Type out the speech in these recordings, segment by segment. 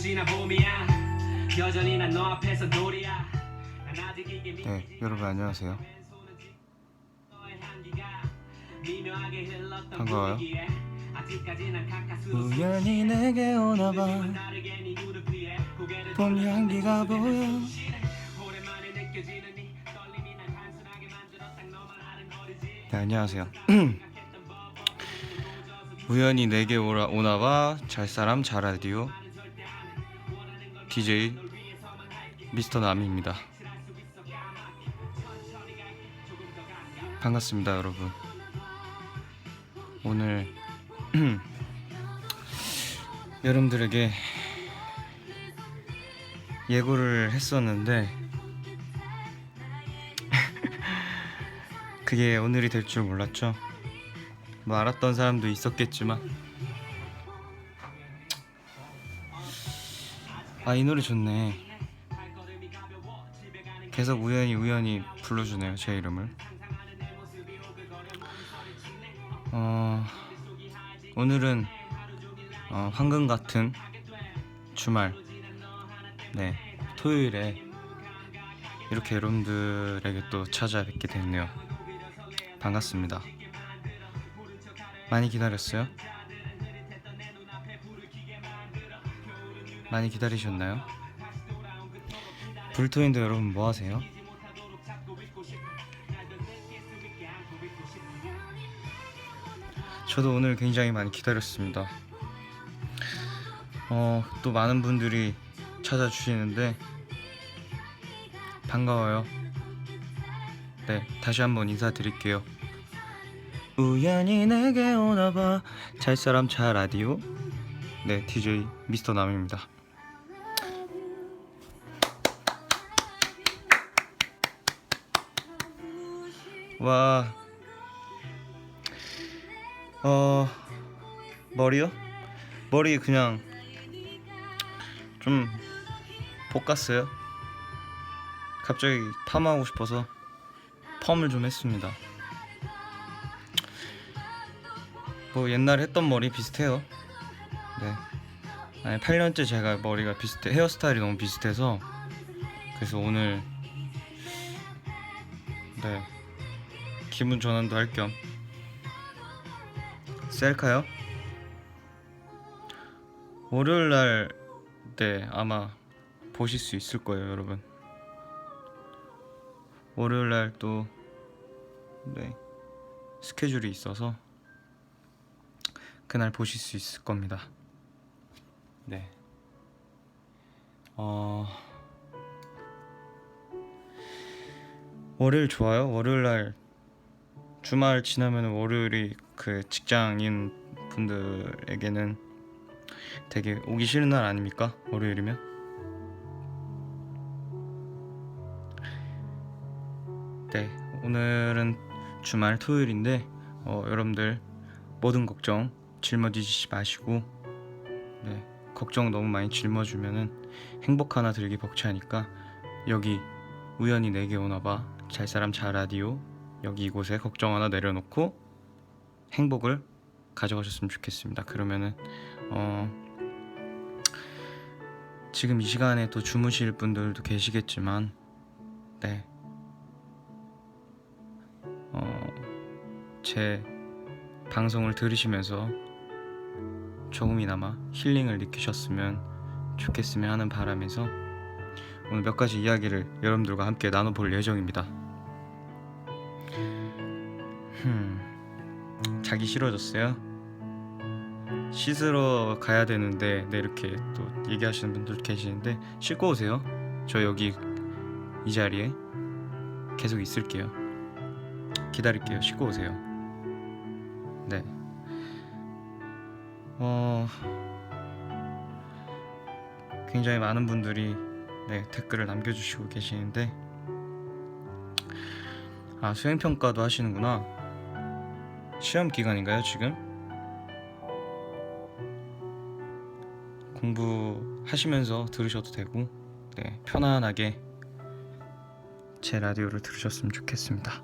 네, 여러분 안녕하세요. 반가워요. 우연히 내게 오나봐 봄 향기가 보여. 네, 안녕하세요. 우연히 내게 오나봐 잘사람 잘라디오 DJ 미스터 남입니다. 반갑습니다, 여러분. 오늘 여러분들에게 예고를 했었는데 그게 오늘이 될 줄 몰랐죠. 뭐 알았던 사람도 있었겠지만 이 노래 좋네. 계속 우연히 불러주네요, 제 이름을. 오늘은 황금 같은 주말, 네, 토요일에 이렇게 여러분들에게 또 찾아뵙게 됐네요. 반갑습니다. 많이 기다렸어요? 많이 기다리셨나요? 불토인데 여러분 뭐 하세요? 저도 오늘 굉장히 많이 기다렸습니다. 또 많은 분들이 찾아주시는데 반가워요. 네, 다시 한번 인사드릴게요. 우연히 내게 오나봐 잘사람 잘라디오, 네, DJ 미스터 남입니다. 와, 머리요? 머리 그냥 좀 볶았어요. 갑자기 펌하고 싶어서 펌을 좀 했습니다. 뭐 옛날에 했던 머리 비슷해요. 네, 아니 8년째 제가 머리가 비슷해, 헤어스타일이 너무 비슷해서 그래서 오늘 네, 기분 전환도 할 겸 셀카요? 월요일날 네, 아마 보실 수 있을 거예요, 여러분. 월요일날 또 네, 스케줄이 있어서 그날 보실 수 있을 겁니다. 네. 월요일 좋아요. 월요일날 주말 지나면 월요일이 그 직장인 분들에게는 되게 오기 싫은 날 아닙니까? 월요일이면. 네, 오늘은 주말 토요일인데 여러분들 모든 걱정 짊어지지 마시고, 네, 걱정 너무 많이 짊어주면은 행복 하나 들기 벅차니까 여기 우연히 내게 오나봐 잘사람 잘라디오, 여기 이곳에 걱정 하나 내려놓고 행복을 가져가셨으면 좋겠습니다. 그러면은 지금 이 시간에 또 주무실 분들도 계시겠지만 네, 제 방송을 들으시면서 조금이나마 힐링을 느끼셨으면 좋겠으면 하는 바람에서 오늘 몇 가지 이야기를 여러분들과 함께 나눠볼 예정입니다. 자기 싫어졌어요? 씻으러 가야 되는데 네, 이렇게 또 얘기하시는 분들 계시는데 씻고 오세요. 저 여기 이 자리에 계속 있을게요. 기다릴게요. 씻고 오세요. 네. 굉장히 많은 분들이 네, 댓글을 남겨주시고 계시는데 수행평가도 하시는구나. 시험 기간인가요, 지금? 공부하시면서 들으셔도 되고, 네, 편안하게 제 라디오를 들으셨으면 좋겠습니다.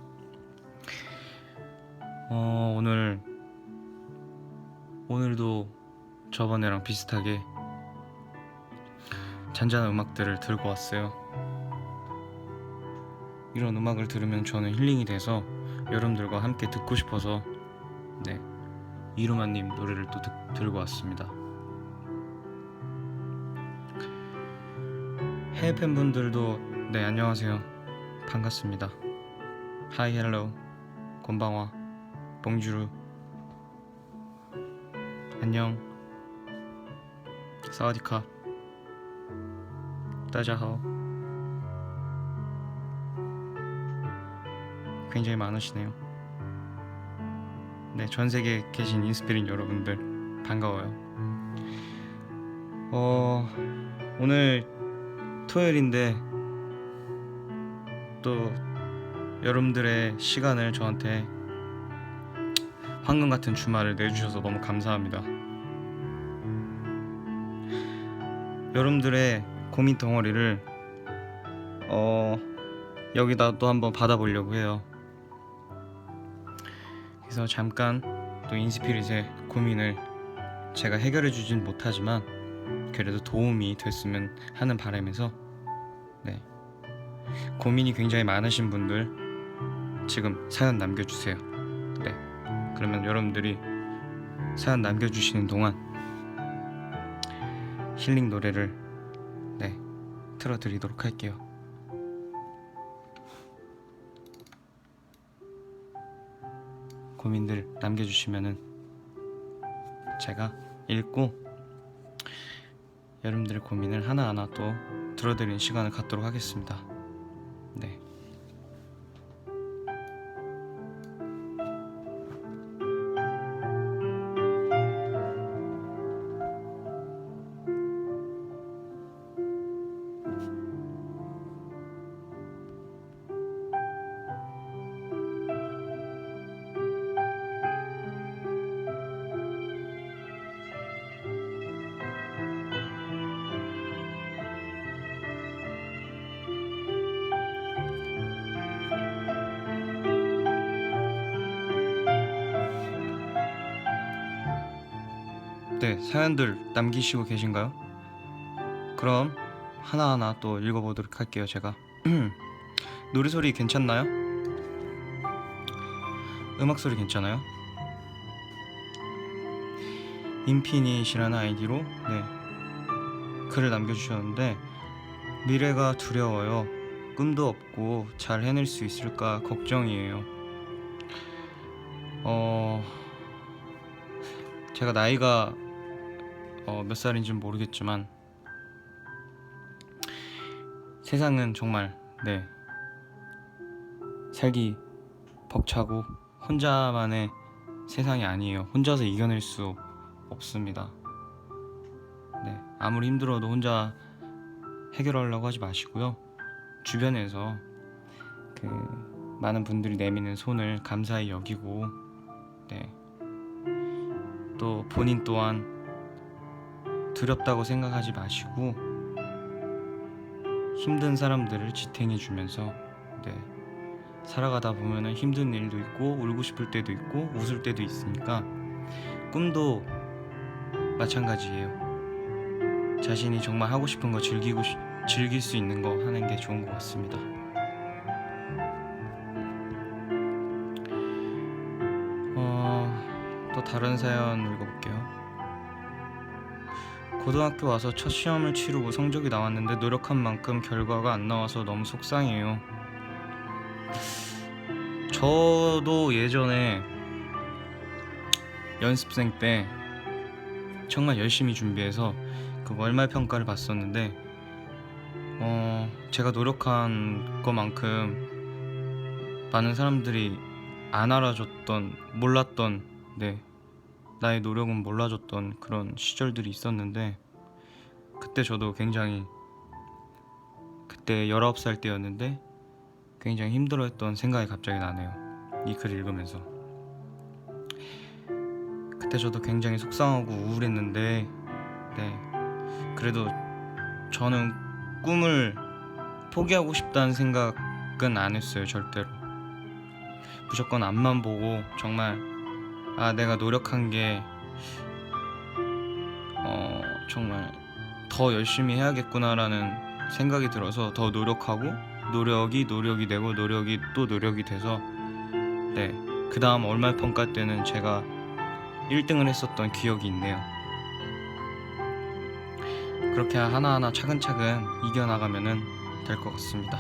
오늘도 저번에랑 비슷하게 잔잔한 음악들을 들고 왔어요. 이런 음악을 들으면 저는 힐링이 돼서 여러분들과 함께 듣고 싶어서 네, 이루마님 노래를 또 들고 왔습니다. 해외 팬분들도 네, 안녕하세요. 반갑습니다. 하이 헬로 곤방와 봉주루 안녕 사와디캅 따자하오. 굉장히 많으시네요. 네, 전세계에 계신 인스피린 여러분들 반가워요. 오늘 토요일인데 또 여러분들의 시간을 저한테 황금 같은 주말을 내주셔서 너무 감사합니다. 여러분들의 고민 덩어리를 여기다 또 한번 받아보려고 해요. 그래서 잠깐 또 인스피릿의 고민을 제가 해결해 주진 못하지만 그래도 도움이 됐으면 하는 바람에서 네, 고민이 굉장히 많으신 분들 지금 사연 남겨주세요. 네, 그러면 여러분들이 사연 남겨주시는 동안 힐링 노래를 네, 틀어드리도록 할게요. 고민들 남겨주시면은 제가 읽고 여러분들의 고민을 하나하나 또 들어드리는 시간을 갖도록 하겠습니다. 네. 네, 사연들 남기시고 계신가요? 그럼 하나하나 또 읽어보도록 할게요. 제가 노래소리 괜찮나요? 음악소리 괜찮아요? 인피닛이라는 아이디로 네, 글을 남겨주셨는데 미래가 두려워요. 꿈도 없고 잘 해낼 수 있을까 걱정이에요. 제가 나이가 몇 살인지는 모르겠지만 세상은 정말 네, 살기 벅차고 혼자만의 세상이 아니에요. 혼자서 이겨낼 수 없습니다. 네, 아무리 힘들어도 혼자 해결하려고 하지 마시고요. 주변에서 그 많은 분들이 내미는 손을 감사히 여기고 네, 또 본인 또한 두렵다고 생각하지 마시고 힘든 사람들을 지탱해 주면서 네, 살아가다 보면은 힘든 일도 있고 울고 싶을 때도 있고 웃을 때도 있으니까 꿈도 마찬가지예요. 자신이 정말 하고 싶은 거 즐길 수 있는 거 하는 게 좋은 것 같습니다. 또 다른 사연 읽어볼게요. 고등학교 와서 첫 시험을 치르고 성적이 나왔는데 노력한 만큼 결과가 안 나와서 너무 속상해요. 저도 예전에 연습생 때 정말 열심히 준비해서 그 월말 평가를 봤었는데 제가 노력한 것만큼 많은 사람들이 안 알아줬던, 몰랐던 네, 나의 노력은 몰라줬던 그런 시절들이 있었는데 그때 저도 굉장히 그때 19살 때였는데 굉장히 힘들어했던 생각이 갑자기 나네요. 이 글을 읽으면서 그때 저도 굉장히 속상하고 우울했는데 네, 그래도 저는 꿈을 포기하고 싶다는 생각은 안 했어요. 절대로. 무조건 앞만 보고 정말 내가 노력한 게 정말 더 더 열심히 해야겠구나라는 생각이 들어서 더 노력하고, 노력이 되고, 노력이 또 노력이 돼서, 네, 그 다음 얼말 평가 때는 제가 1등을 했었던 기억이 있네요. 그렇게 하나하나 차근차근 이겨나가면은 될 것 같습니다.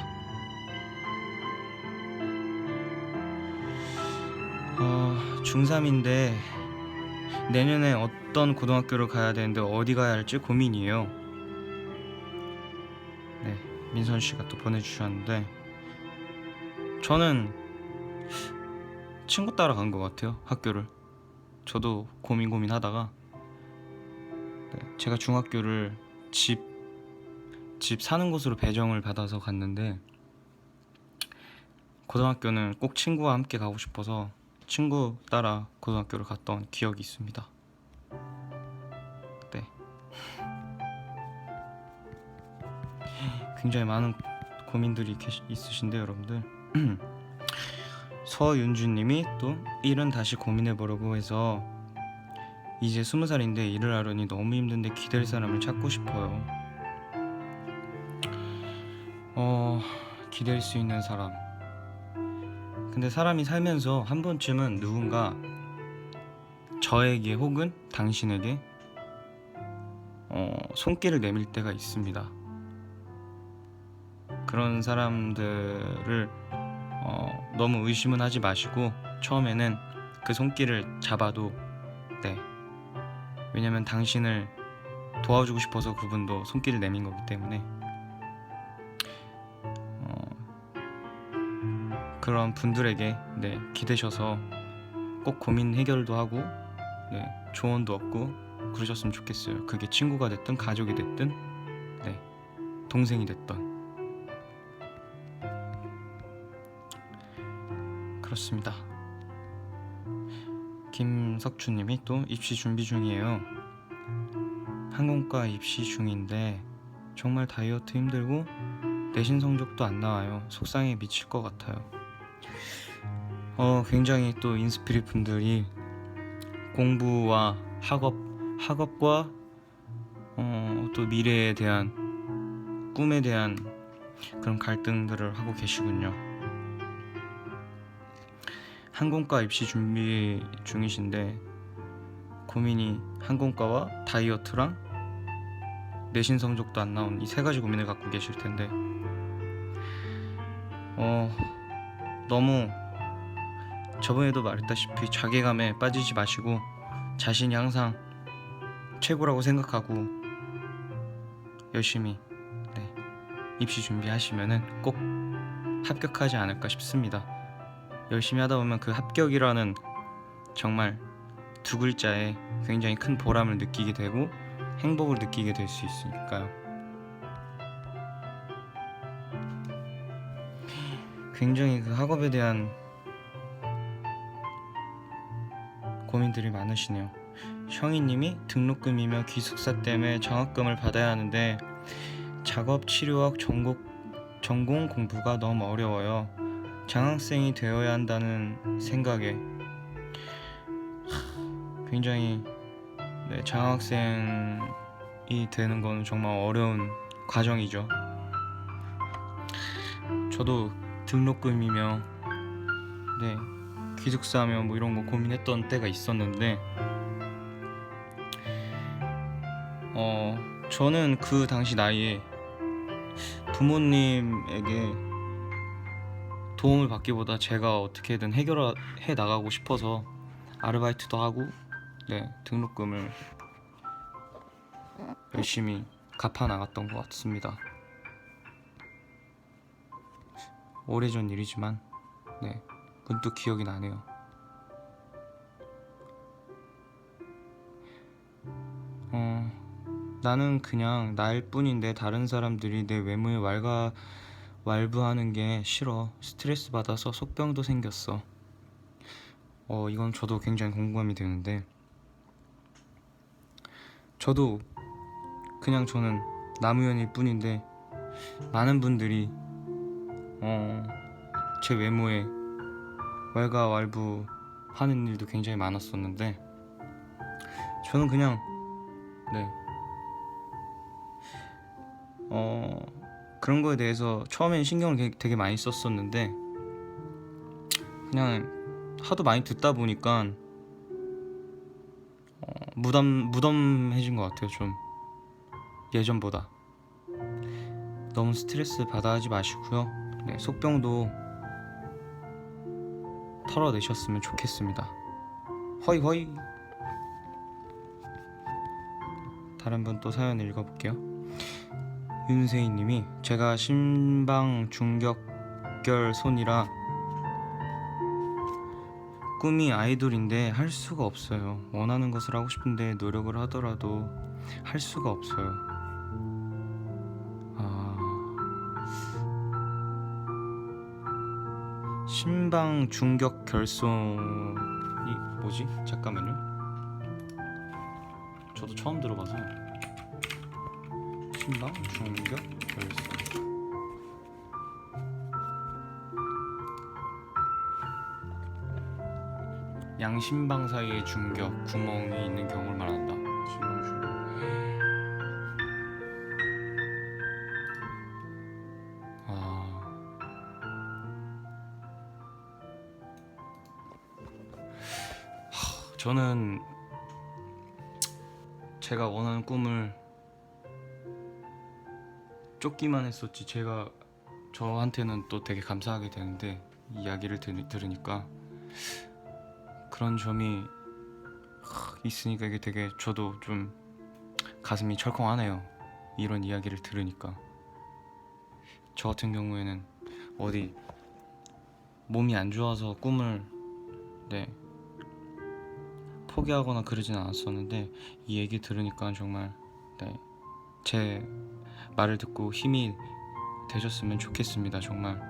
중3인데 내년에 어떤 고등학교를 가야 되는데 어디 가야 할지 고민이에요. 네, 민선 씨가 또 보내주셨는데, 저는 친구 따라 간 것 같아요, 학교를. 저도 고민하다가, 네, 제가 중학교를 집 사는 곳으로 배정을 받아서 갔는데, 고등학교는 꼭 친구와 함께 가고 싶어서 친구 따라 고등학교를 갔던 기억이 있습니다. 네. 굉장히 많은 고민들이 있으신데 여러분들. 서윤주님이 또 일은 다시 고민해보려고 해서 이제 20살인데 일을 하려니 너무 힘든데 기댈 사람을 찾고 싶어요. 기댈 수 있는 사람. 근데 사람이 살면서 한 번쯤은 누군가 저에게 혹은 당신에게 손길을 내밀 때가 있습니다. 그런 사람들을 너무 의심은 하지 마시고 처음에는 그 손길을 잡아도, 네, 왜냐면 당신을 도와주고 싶어서 그분도 손길을 내민 거기 때문에 그런 분들에게, 네, 기대셔서 꼭 고민 해결도 하고, 네, 조언도 얻고 그러셨으면 좋겠어요. 그게 친구가 됐든 가족이 됐든, 네, 동생이 됐던. 그렇습니다. 김석주님이 또 입시 준비 중이에요. 항공과 입시 중인데 정말 다이어트 힘들고 내신 성적도 안 나와요. 속상해 미칠 것 같아요. 굉장히 또 인스피릿 분들이 공부와 학업과 또 미래에 대한, 꿈에 대한 그런 갈등들을 하고 계시군요. 항공과 입시 준비 중이신데 고민이 항공과와 다이어트랑 내신 성적도 안 나온 이 세 가지 고민을 갖고 계실 텐데, 너무 저번에도 말했다시피 자괴감에 빠지지 마시고 자신이 항상 최고라고 생각하고 열심히, 네, 입시 준비하시면은 꼭 합격하지 않을까 싶습니다. 열심히 하다 보면 그 합격이라는 정말 두 글자에 굉장히 큰 보람을 느끼게 되고 행복을 느끼게 될 수 있으니까요. 굉장히 그 학업에 대한 고민들이 많으시네요. 형이님이 등록금이며 기숙사 때문에 장학금을 받아야 하는데 작업 치료학 전공 공부가 너무 어려워요. 장학생이 되어야 한다는 생각에 굉장히, 네, 장학생이 되는 건 정말 어려운 과정이죠. 저도 등록금이며, 네, 기숙사며 뭐 이런 거 고민했던 때가 있었는데 저는 그 당시 나이에 부모님에게 도움을 받기보다 제가 어떻게든 해결해 나가고 싶어서 아르바이트도 하고, 네, 등록금을 열심히 갚아 나갔던 것 같습니다. 오래전 일이지만, 네, 문득 기억이 나네요. 나는 그냥 나일 뿐인데 다른 사람들이 내 외모에 왈부하는 게 싫어. 스트레스 받아서 속병도 생겼어. 이건 저도 굉장히 공감이 되는데, 저도 그냥 저는 나무현일 뿐인데 많은 분들이 제 외모에 왈가왈부하는 일도 굉장히 많았었는데 저는 그냥, 네, 그런 거에 대해서 처음엔 신경을 되게 많이 썼었는데 그냥 하도 많이 듣다 보니까 무덤해진 것 같아요. 좀 예전보다. 너무 스트레스 받아 하지 마시고요. 네, 속병도 털어내셨으면 좋겠습니다. 허이. 다른 분 또 사연 읽어볼게요. 윤세희님이 제가 신방 중격결 손이라 꿈이 아이돌인데 할 수가 없어요. 원하는 것을 하고 싶은데 노력을 하더라도 할 수가 없어요. 신방 중격 결손이 뭐지? 잠깐만요. 저도 처음 들어봐서. 신방 중격 결손. 양심방 사이에 중격 구멍이 있는 경우를 말한다. 신방 중격. 저는 제가 원하는 꿈을 쫓기만 했었지 제가 저한테는 또 되게 감사하게 되는데 이야기를 들으니까 그런 점이 있으니까 이게 되게 저도 좀 가슴이 철컹하네요. 이런 이야기를 들으니까. 저 같은 경우에는 어디 몸이 안 좋아서 꿈을 포기하거나 그러진 않았었는데 이 얘기 들으니까 정말 제 말을 듣고 힘이 되셨으면 좋겠습니다. 정말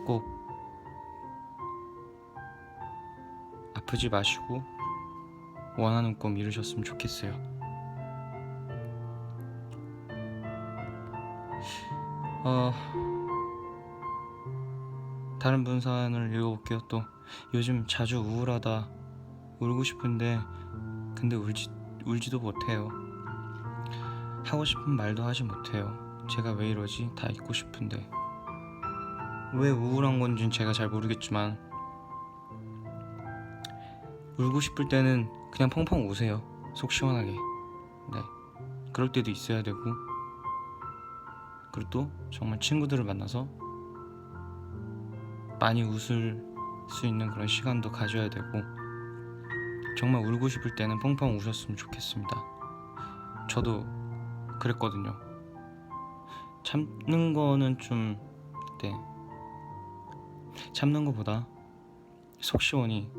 꼭 아프지 마시고 원하는 꿈 이루셨으면 좋겠어요. 다른 분 사연을 읽어볼게요. 또 요즘 자주 우울하다. 울고 싶은데 근데 울지도 못해요. 하고 싶은 말도 하지 못해요. 제가 왜 이러지? 다 잊고 싶은데. 왜 우울한 건진 제가 잘 모르겠지만 울고 싶을 때는 그냥 펑펑 우세요. 속 시원하게. 그럴 때도 있어야 되고, 그리고 또 정말 친구들을 만나서 많이 웃을 수 있는 그런 시간도 가져야 되고, 정말 울고 싶을 때는 펑펑 우셨으면 좋겠습니다. 저도 그랬거든요. 참는 거는 좀 참는 것보다 속 시원히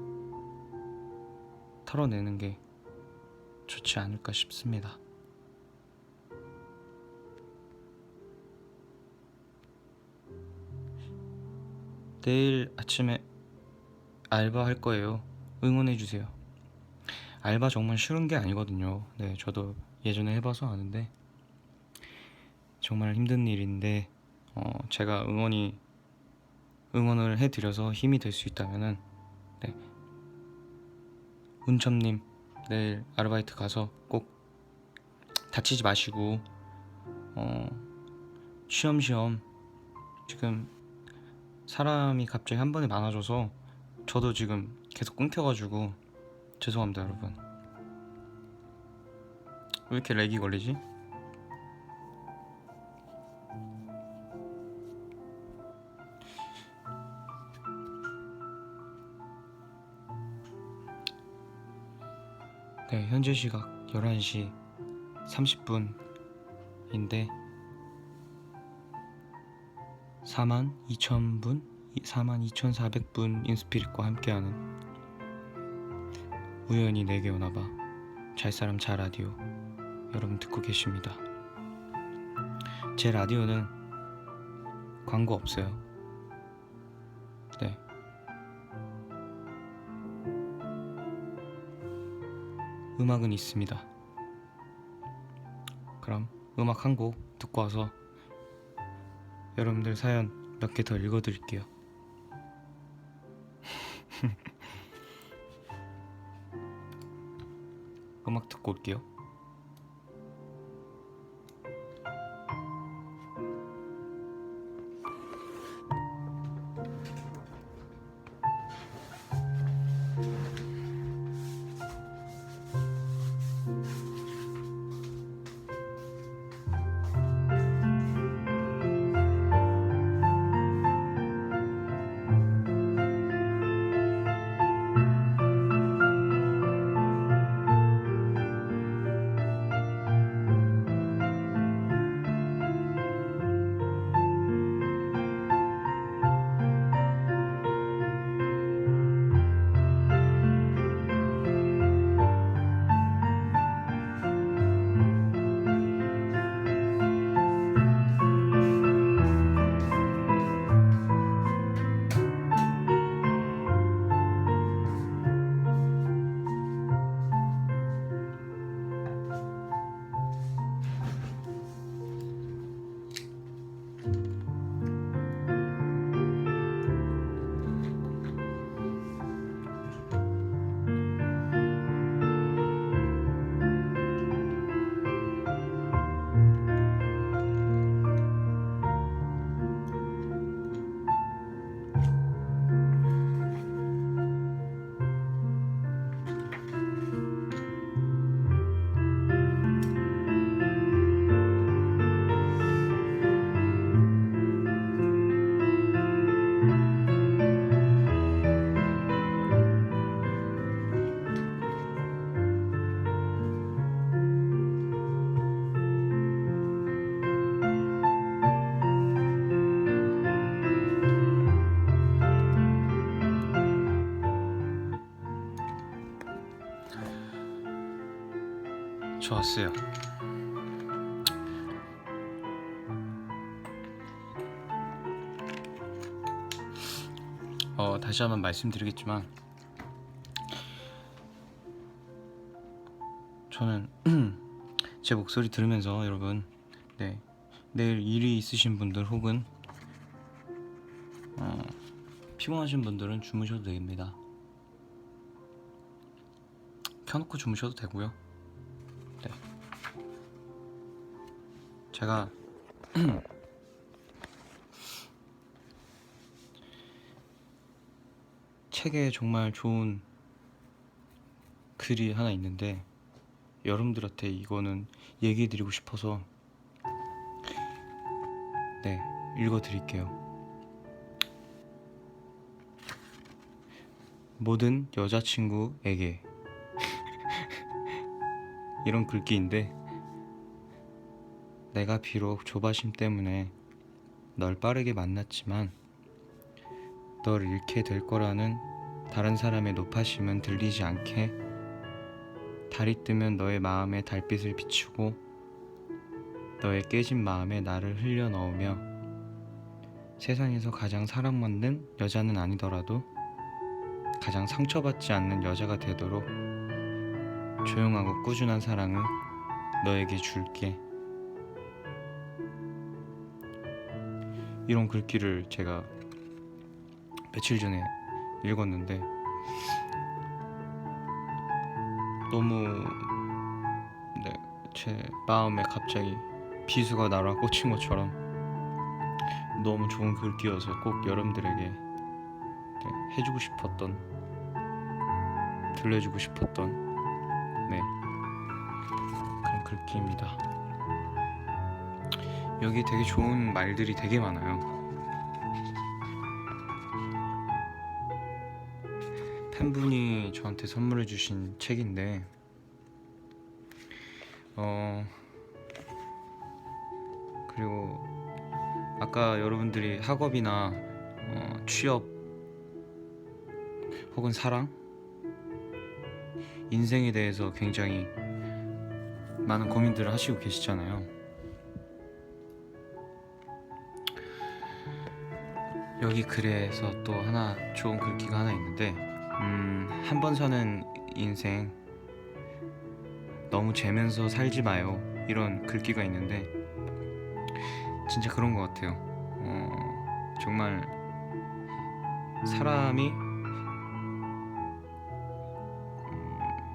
털어내는 게 좋지 않을까 싶습니다. 내일 아침에 알바 할 거예요. 응원해주세요. 알바 정말 쉬운 게 아니거든요. 저도 예전에 해봐서 아는데 정말 힘든 일인데 제가 응원을 해드려서 힘이 될 수 있다면은 운첩님 내일 아르바이트 가서 꼭 다치지 마시고 쉬엄쉬엄. 지금 사람이 갑자기 한 번에 많아져서 저도 지금 계속 끊겨가지고 죄송합니다 여러분. 왜 이렇게 렉이 걸리지? 현재 시각 11시 30분인데 42,000분? 42,400분 인스피릿과 함께하는 우연히 내게 오나봐 잘사람 잘라디오 여러분 듣고 계십니다. 제 라디오는 광고 없어요. 음악은 있습니다. 그럼 음악 한 곡 듣고 와서 여러분들 사연 몇 개 더 읽어드릴게요. 음악 듣고 올게요. 좋았어요. 다시 한번 말씀드리겠지만 저는 제 목소리 들으면서 여러분, 내일 일이 있으신 분들 혹은 피곤하신 분들은 주무셔도 됩니다. 켜놓고 주무셔도 되고요. 네. 제가 책에 정말 좋은 글이 하나 있는데 여러분들한테 이거는 얘기해드리고 싶어서 읽어드릴게요. 모든 여자친구에게 이런 글귀인데, 내가 비록 조바심 때문에 널 빠르게 만났지만 널 잃게 될 거라는 다른 사람의 노파심은 들리지 않게 달이 뜨면 너의 마음에 달빛을 비추고 너의 깨진 마음에 나를 흘려 넣으며 세상에서 가장 사랑받는 여자는 아니더라도 가장 상처받지 않는 여자가 되도록 조용하고 꾸준한 사랑을 너에게 줄게. 이런 글귀를 제가 며칠 전에 읽었는데 너무 제 마음에 갑자기 비수가 날아 꽂힌 것처럼 너무 좋은 글귀여서 꼭 여러분들에게 해주고 싶었던, 들려주고 싶었던 그런 글귀입니다. 여기 되게 좋은 말들이 되게 많아요. 팬분이 저한테 선물해 주신 책인데 그리고 아까 여러분들이 학업이나 취업 혹은 사랑, 인생에 대해서 굉장히 많은 고민들을 하시고 계시잖아요. 여기 글에서 또 하나 좋은 글귀가 하나 있는데 한 번 사는 인생 너무 재면서 살지 마요, 이런 글귀가 있는데 진짜 그런 것 같아요. 정말 사람이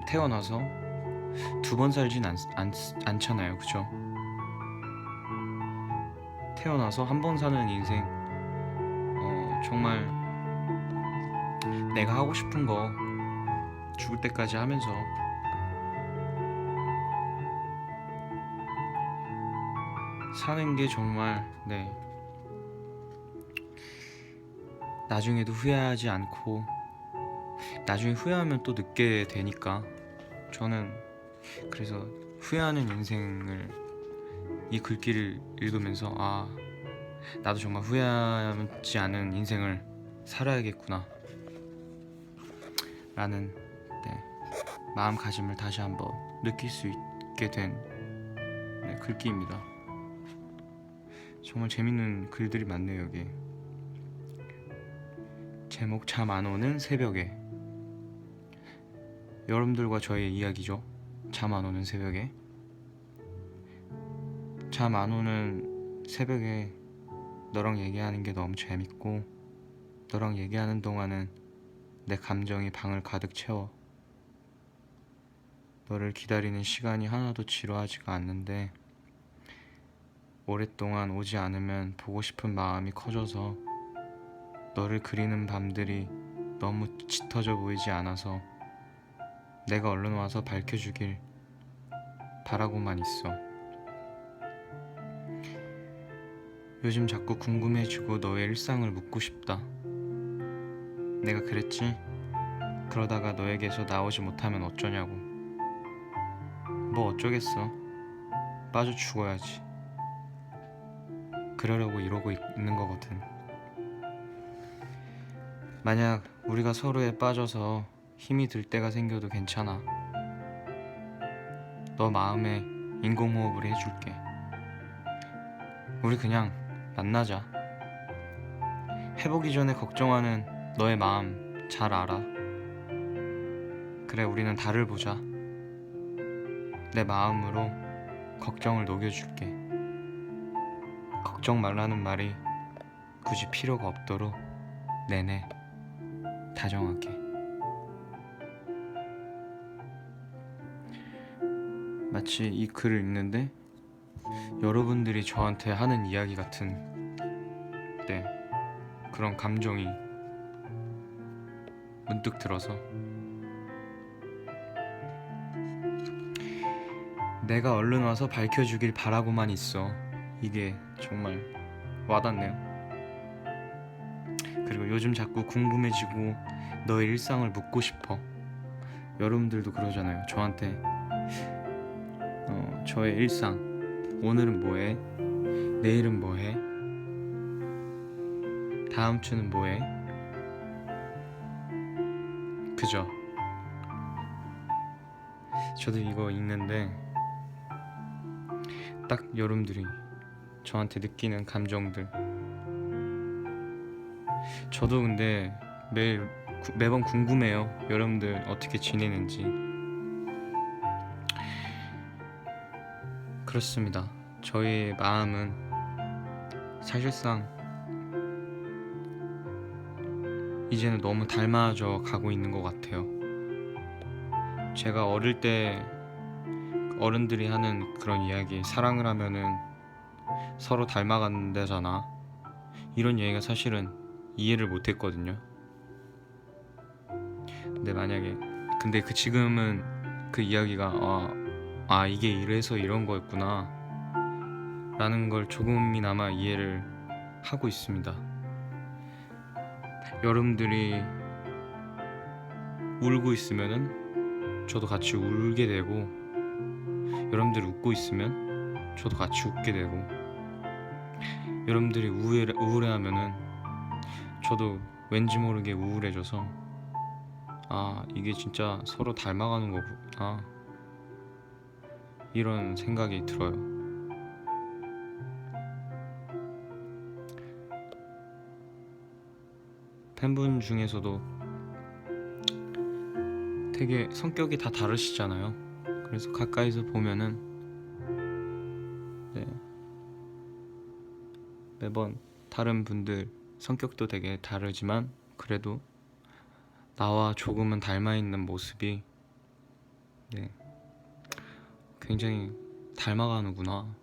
태어나서 두 번 살진 않잖아요, 그쵸? 태어나서 한 번 사는 인생, 정말 내가 하고 싶은 거 죽을 때까지 하면서 사는 게 정말 나중에도 후회하지 않고, 나중에 후회하면 또 늦게 되니까 저는 그래서 후회하는 인생을, 이 글귀를 읽으면서 나도 정말 후회하지 않은 인생을 살아야겠구나 라는 마음가짐을 다시 한번 느낄 수 있게 된 글귀입니다. 정말 재밌는 글들이 많네요. 여기 제목, 잠 안 오는 새벽에. 여러분들과 저의 이야기죠. 잠 안 오는 새벽에. 잠 안 오는 새벽에 너랑 얘기하는 게 너무 재밌고, 너랑 얘기하는 동안은 내 감정이 방을 가득 채워. 너를 기다리는 시간이 하나도 지루하지가 않는데 오랫동안 오지 않으면 보고 싶은 마음이 커져서 너를 그리는 밤들이 너무 짙어져 보이지 않아서 내가 얼른 와서 밝혀주길 바라고만 있어. 요즘 자꾸 궁금해지고 너의 일상을 묻고 싶다. 내가 그랬지? 그러다가 너에게서 나오지 못하면 어쩌냐고. 뭐 어쩌겠어. 빠져 죽어야지. 그러려고 이러고 있는 거거든. 만약 우리가 서로에 빠져서 힘이 들 때가 생겨도 괜찮아. 너 마음에 인공호흡을 해줄게. 우리 그냥 만나자. 해보기 전에 걱정하는 너의 마음 잘 알아. 그래, 우리는 달을 보자. 내 마음으로 걱정을 녹여줄게. 걱정 말라는 말이 굳이 필요가 없도록 내내 다정하게. 마치 이 글을 읽는데 여러분들이 저한테 하는 이야기 같은, 네, 그런 감정이 문득 들어서 내가 얼른 와서 밝혀주길 바라고만 있어. 이게 정말 와닿네요. 그리고 요즘 자꾸 궁금해지고 너의 일상을 묻고 싶어. 여러분들도 그러잖아요. 저한테 저의 일상, 오늘은 뭐해? 내일은 뭐해? 다음 주는 뭐해? 그죠? 저도 이거 읽는데 딱 여러분들이 저한테 느끼는 감정들, 저도 근데 매번 궁금해요. 여러분들 어떻게 지내는지. 그렇습니다. 저의 마음은 사실상 이제는 너무 닮아져 가고 있는 것 같아요. 제가 어릴 때 어른들이 하는 그런 이야기, 사랑을 하면은 서로 닮아간다잖아, 이런 얘기가 사실은 이해를 못했거든요. 근데 지금은 그 이야기가 이게 이래서 이런 거였구나 라는 걸 조금이나마 이해를 하고 있습니다. 여러분들이 울고 있으면은 저도 같이 울게 되고, 여러분들이 웃고 있으면 저도 같이 웃게 되고, 여러분들이 우울해하면은 저도 왠지 모르게 우울해져서 이게 진짜 서로 닮아가는 거구나, 이런 생각이 들어요. 팬분 중에서도 되게 성격이 다 다르시잖아요. 그래서 가까이서 보면은 매번 다른 분들 성격도 되게 다르지만 그래도 나와 조금은 닮아있는 모습이 굉장히 닮아가는구나,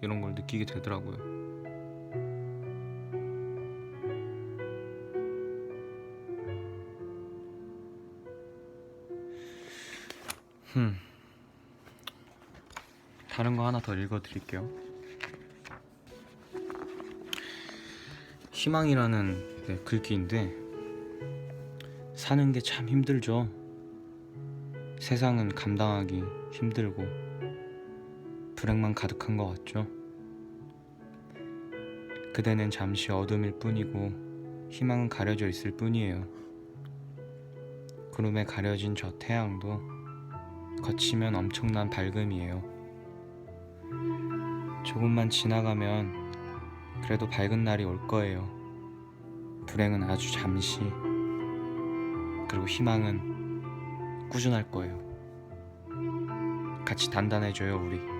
이런 걸 느끼게 되더라고요. 다른 거 하나 더 읽어드릴게요. 희망이라는 글귀인데, 사는 게 참 힘들죠. 세상은 감당하기 힘들고 불행만 가득한 것 같죠. 그대는 잠시 어둠일 뿐이고 희망은 가려져 있을 뿐이에요. 구름에 가려진 저 태양도 거치면 엄청난 밝음이에요. 조금만 지나가면 그래도 밝은 날이 올 거예요. 불행은 아주 잠시, 그리고 희망은 꾸준할 거예요. 같이 단단해져요, 우리.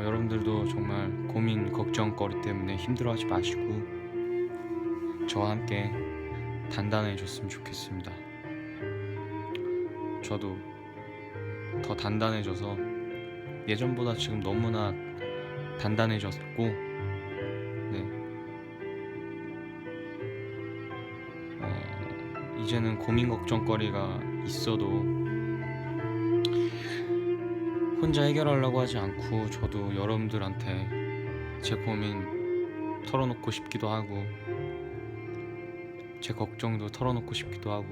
여러분들도 정말 고민, 걱정거리 때문에 힘들어하지 마시고 저와 함께 단단해졌으면 좋겠습니다. 저도 더 단단해져서 예전보다 지금 너무나 단단해졌고, 이제는 고민 걱정거리가 있어도 혼자 해결하려고 하지 않고 저도 여러분들한테 제 고민 털어놓고 싶기도 하고 제 걱정도 털어놓고 싶기도 하고,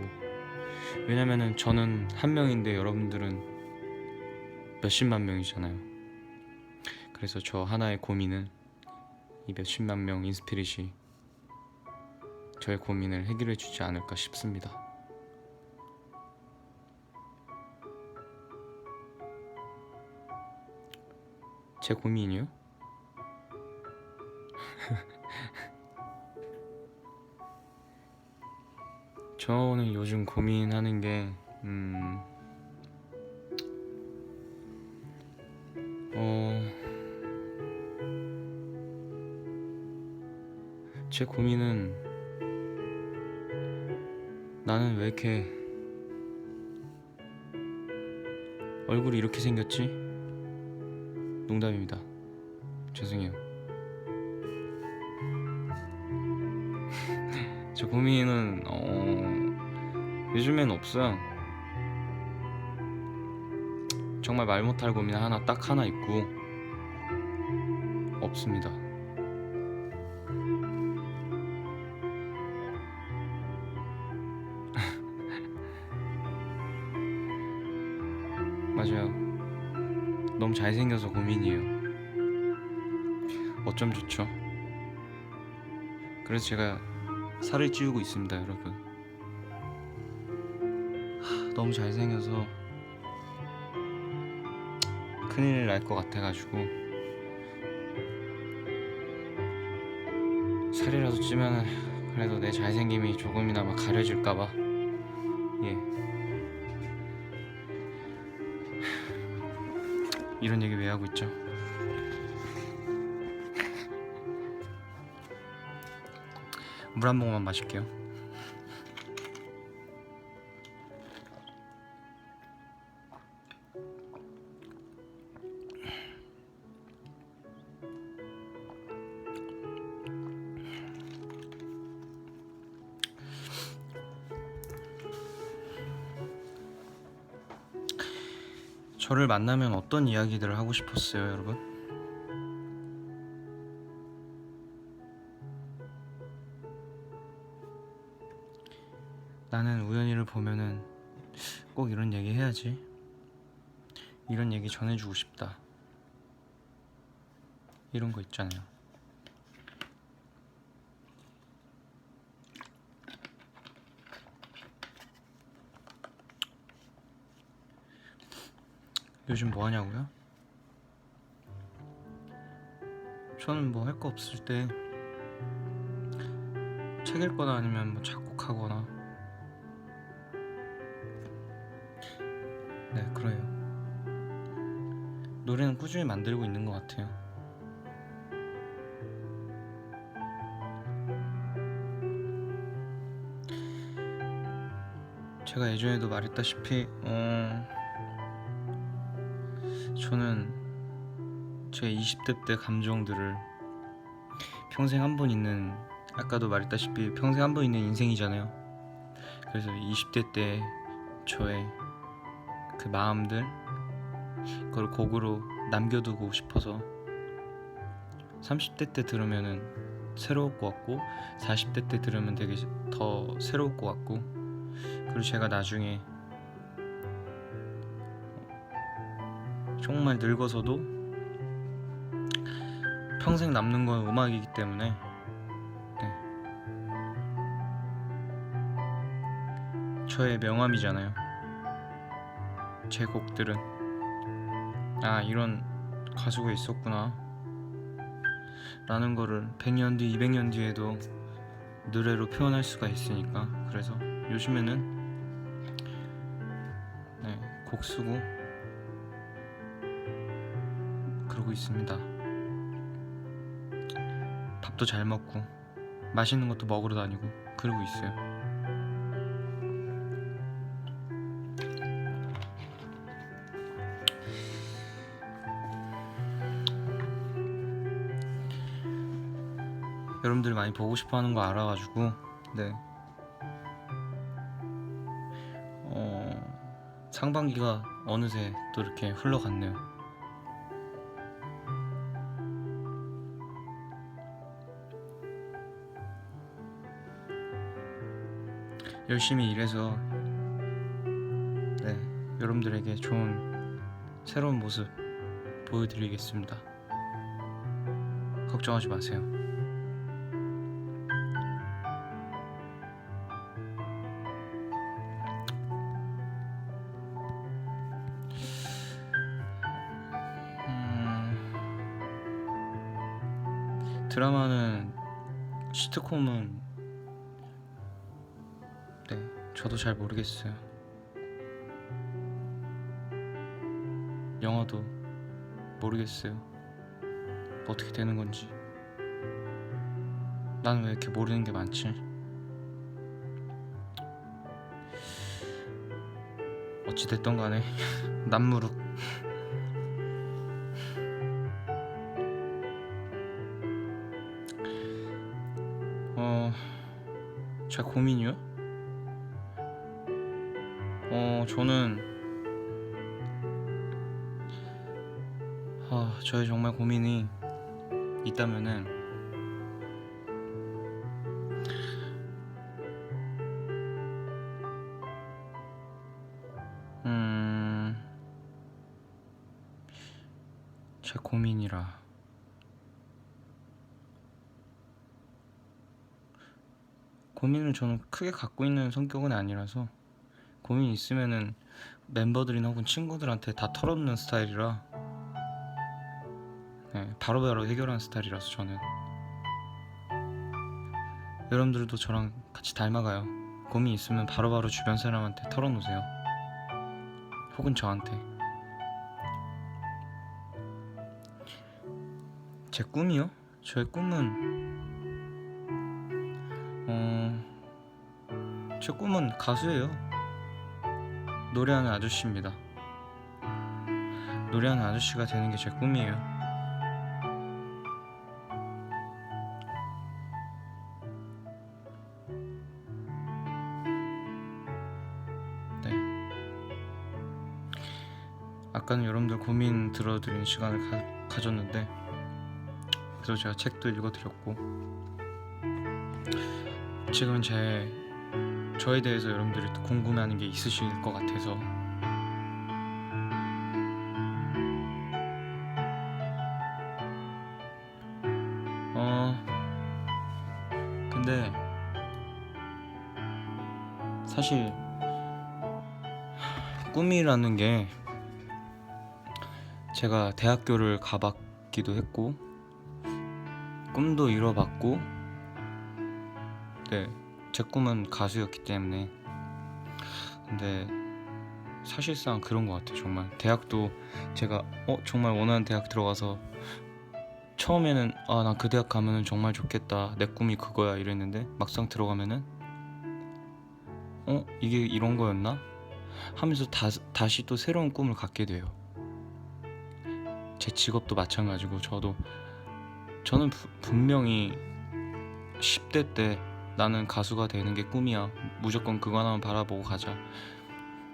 왜냐면은 저는 한 명인데 여러분들은 몇십만 명이잖아요. 그래서 저 하나의 고민은 이 몇십만 명 인스피릿이 저의 고민을 해결해 주지 않을까 싶습니다. 제 고민이요? 저는 요즘 고민하는 게 제 고민은 나는 왜 이렇게 얼굴이 이렇게 생겼지? 농담입니다. 죄송해요. 저 고민은 요즘엔 없어요. 정말 말 못할 고민 딱 하나 있고 없습니다. 맞아요. 너무 잘생겨서 고민이에요. 어쩜 좋죠? 그래서 제가 살을 찌우고 있습니다, 여러분. 너무 잘생겨서 큰일 날 것 같아가지고 살이라도 찌면은 그래도 내 잘생김이 조금이나마 가려질까봐. 예. 이런 얘기 왜 하고 있죠? 물 한 모금만 마실게요. 저를 만나면 어떤 이야기들을 하고 싶었어요, 여러분? 나는 우연이를 보면은 꼭 이런 얘기 해야지. 이런 얘기 전해주고 싶다. 이런 거 있잖아요. 요즘 뭐 하냐고요? 저는 뭐 할 거 없을 때 책 읽거나 아니면 뭐 작곡하거나. 네, 그래요. 노래는 꾸준히 만들고 있는 것 같아요. 제가 예전에도 말했다시피 저는 제 20대 때 감정들을 평생 한 번 있는, 아까도 말했다시피 평생 한 번 있는 인생이잖아요. 그래서 20대 때 저의 그 마음들, 그걸 곡으로 남겨두고 싶어서 30대 때 들으면은 새로울 것 같고 40대 때 들으면 되게 더 새로울 것 같고, 그리고 제가 나중에 정말 늙어서도 평생 남는 건 음악이기 때문에 저의 명함이잖아요. 제 곡들은 이런 가수가 있었구나 라는 거를 100년 뒤, 200년 뒤에도 노래로 표현할 수가 있으니까. 그래서 요즘에는 곡 쓰고 그러고 있습니다. 밥도 잘 먹고 맛있는 것도 먹으러 다니고 그러고 있어요. 여러분들이 많이 보고 싶어 하는 거 알아가지고 상반기가 어느새 또 이렇게 흘러갔네요. 열심히 일해서 여러분들에게 좋은 새로운 모습 보여드리겠습니다. 걱정하지 마세요. 드라마는 시트콤은 네 저도 잘 모르겠어요. 영화도 모르겠어요. 어떻게 되는 건지. 나는 왜 이렇게 모르는 게 많지? 어찌 됐던 간에 남무룩. 제 고민이요? 저는 저의 정말 고민이 있다면은 제 고민이라 고민을 저는 크게 갖고 있는 성격은 아니라서 고민이 있으면은 멤버들이나 혹은 친구들한테 다 털어놓는 스타일이라 네, 바로바로 해결하는 스타일이라서 저는 여러분들도 저랑 같이 닮아가요. 고민 있으면 바로바로 주변 사람한테 털어놓으세요. 혹은 저한테. 제 꿈이요? 저의 꿈은 제 꿈은 가수예요. 노래하는 아저씨입니다. 노래하는 아저씨가 되는 게 제 꿈이에요. 네. 아까는 여러분들 고민 들어드리는 시간을 가졌는데 그래서 제가 책도 읽어드렸고 지금은 저에 대해서 여러분들이 궁금해하는 게 있으실 것 같아서 근데 사실 꿈이라는 게 제가 대학교를 가봤기도 했고 꿈도 이뤄봤고 네, 제 꿈은 가수였기 때문에 근데 사실상 그런 것 같아요. 정말 대학도 제가 정말 원하는 대학 들어가서 처음에는 난 그 대학 가면은 정말 좋겠다, 내 꿈이 그거야 이랬는데 막상 들어가면은 이게 이런 거였나? 하면서 다시 또 새로운 꿈을 갖게 돼요. 제 직업도 마찬가지고 저는 분명히 10대 때 나는 가수가 되는 게 꿈이야, 무조건 그거 하나만 바라보고 가자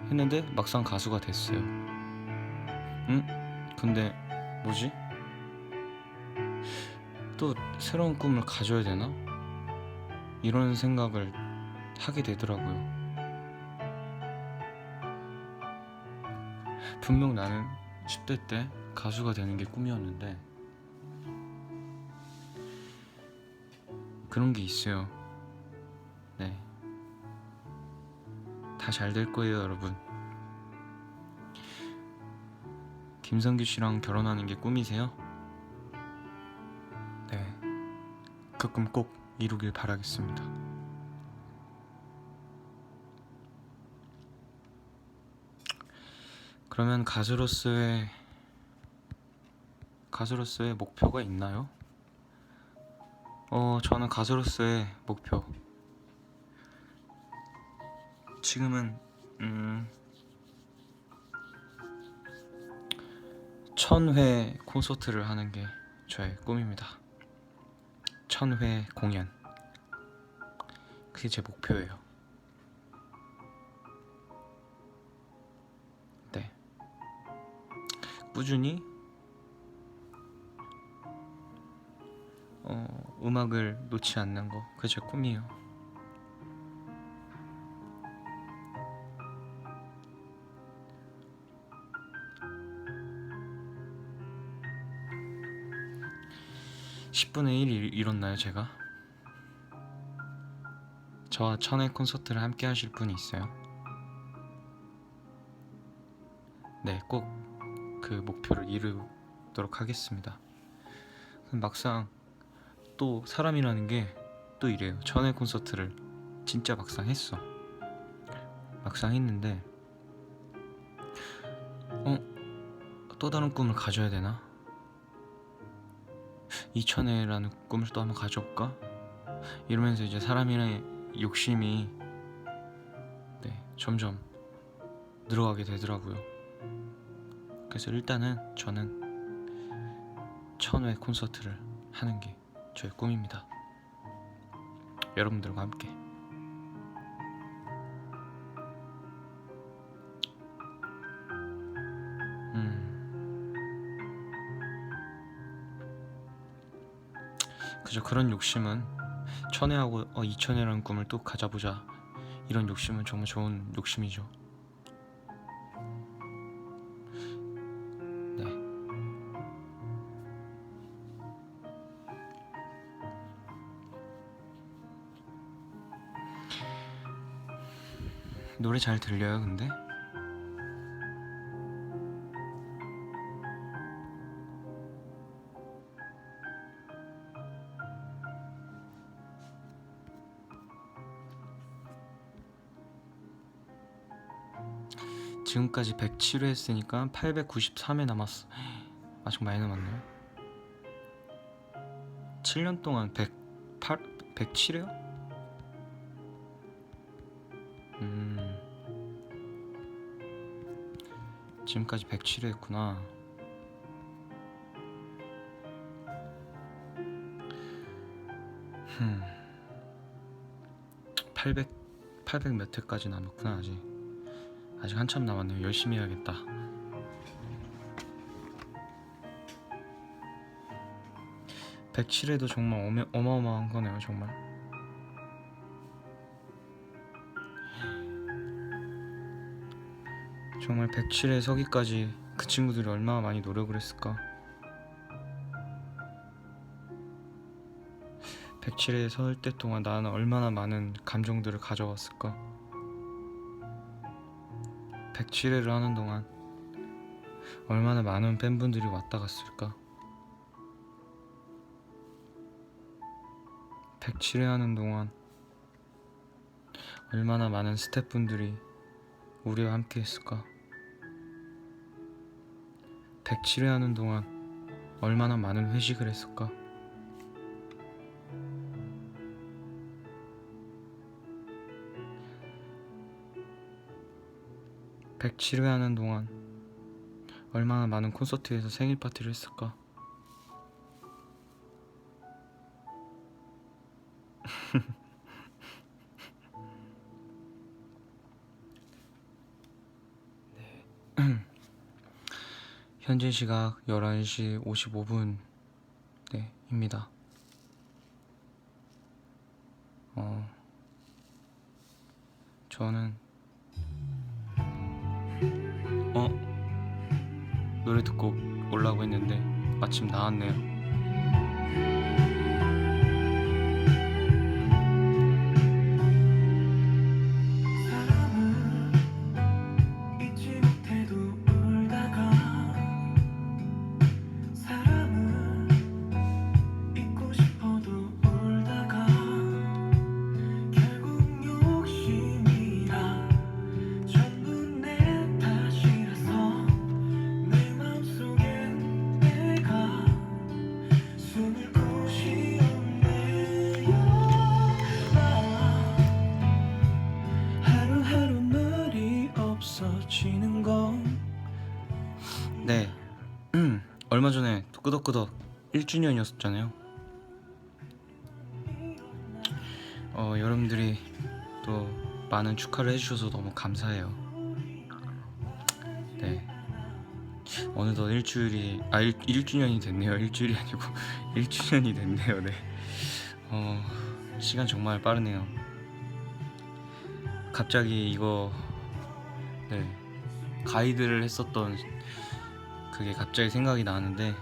했는데 막상 가수가 됐어요. 근데 뭐지? 또 새로운 꿈을 가져야 되나? 이런 생각을 하게 되더라고요. 분명 나는 10대 때 가수가 되는 게 꿈이었는데 그런 게 있어요. 네, 다 잘 될 거예요, 여러분. 김성규 씨랑 결혼하는 게 꿈이세요? 네, 그 꿈 꼭 이루길 바라겠습니다. 그러면 가수로서의 목표가 있나요? 저는 가수로서의 목표 지금은 1000회 콘서트를 하는 게 저의 꿈입니다. 1000회 공연, 그게 제 목표예요. 네, 꾸준히 음악을 놓지 않는 거, 그게 제 꿈이에요. (10분의 1) 이뤘나요 제가? 저와 1000회 콘서트를 함께 하실 분이 있어요? 네, 꼭 그 목표를 이루도록 하겠습니다. 막상 또 사람이라는 게 또 이래요. 천회 콘서트를 진짜 막상 했어. 막상 했는데 또 다른 꿈을 가져야 되나? 2000회라는 꿈을 또 한번 가져볼까? 이러면서 이제 사람의 욕심이 점점 늘어가게 되더라고요. 그래서 일단은 저는 1000회 콘서트를 하는 게 저의 꿈입니다. 여러분들과 함께. 그저 그런 욕심은 1000회하고 2000회라는 꿈을 또 가져보자, 이런 욕심은 정말 좋은 욕심이죠. 네. 노래 잘 들려요, 근데? 지금까지 107회 했으니까 893회 남았어. 아직 많이 남았네요. 7년 동안 107회요? 지금까지 107회 했구나. 800 몇 회까지 남았구나. 아직 한참 남았네요. 열심히 해야겠다. (107회도) 정말 어마어마한 거네요. 정말 정말 107회 서기까지 그 친구들이 얼마나 많이 노력을 했을까. 107회에 설 때 동안 나는 얼마나 많은 감정들을 가져왔을까. 107회를 하는 동안 얼마나 많은 팬분들이 왔다 갔을까. 107회 하는 동안 얼마나 많은 스태프분들이 우리와 함께 했을까. 107회 하는 동안 얼마나 많은 회식을 했을까. 107회 하는 동안 얼마나 많은 콘서트에서 생일 파티를 했을까. 네. 현재 시각 11시 55분 입니다. 저는 노래 듣고 오려고 했는데 마침 나왔네요. 네. 얼마 전에 또 끄덕끄덕 1주년이었잖아요. 여러분들이 또 많은 축하를 해주셔서 너무 감사해요. 네. 어느덧 1주년이 됐네요. 일주일이 아니고 1주년이 됐네요. 네. 시간 정말 빠르네요. 갑자기 이거 가이드를 했었던 그게 갑자기 생각이 나는데,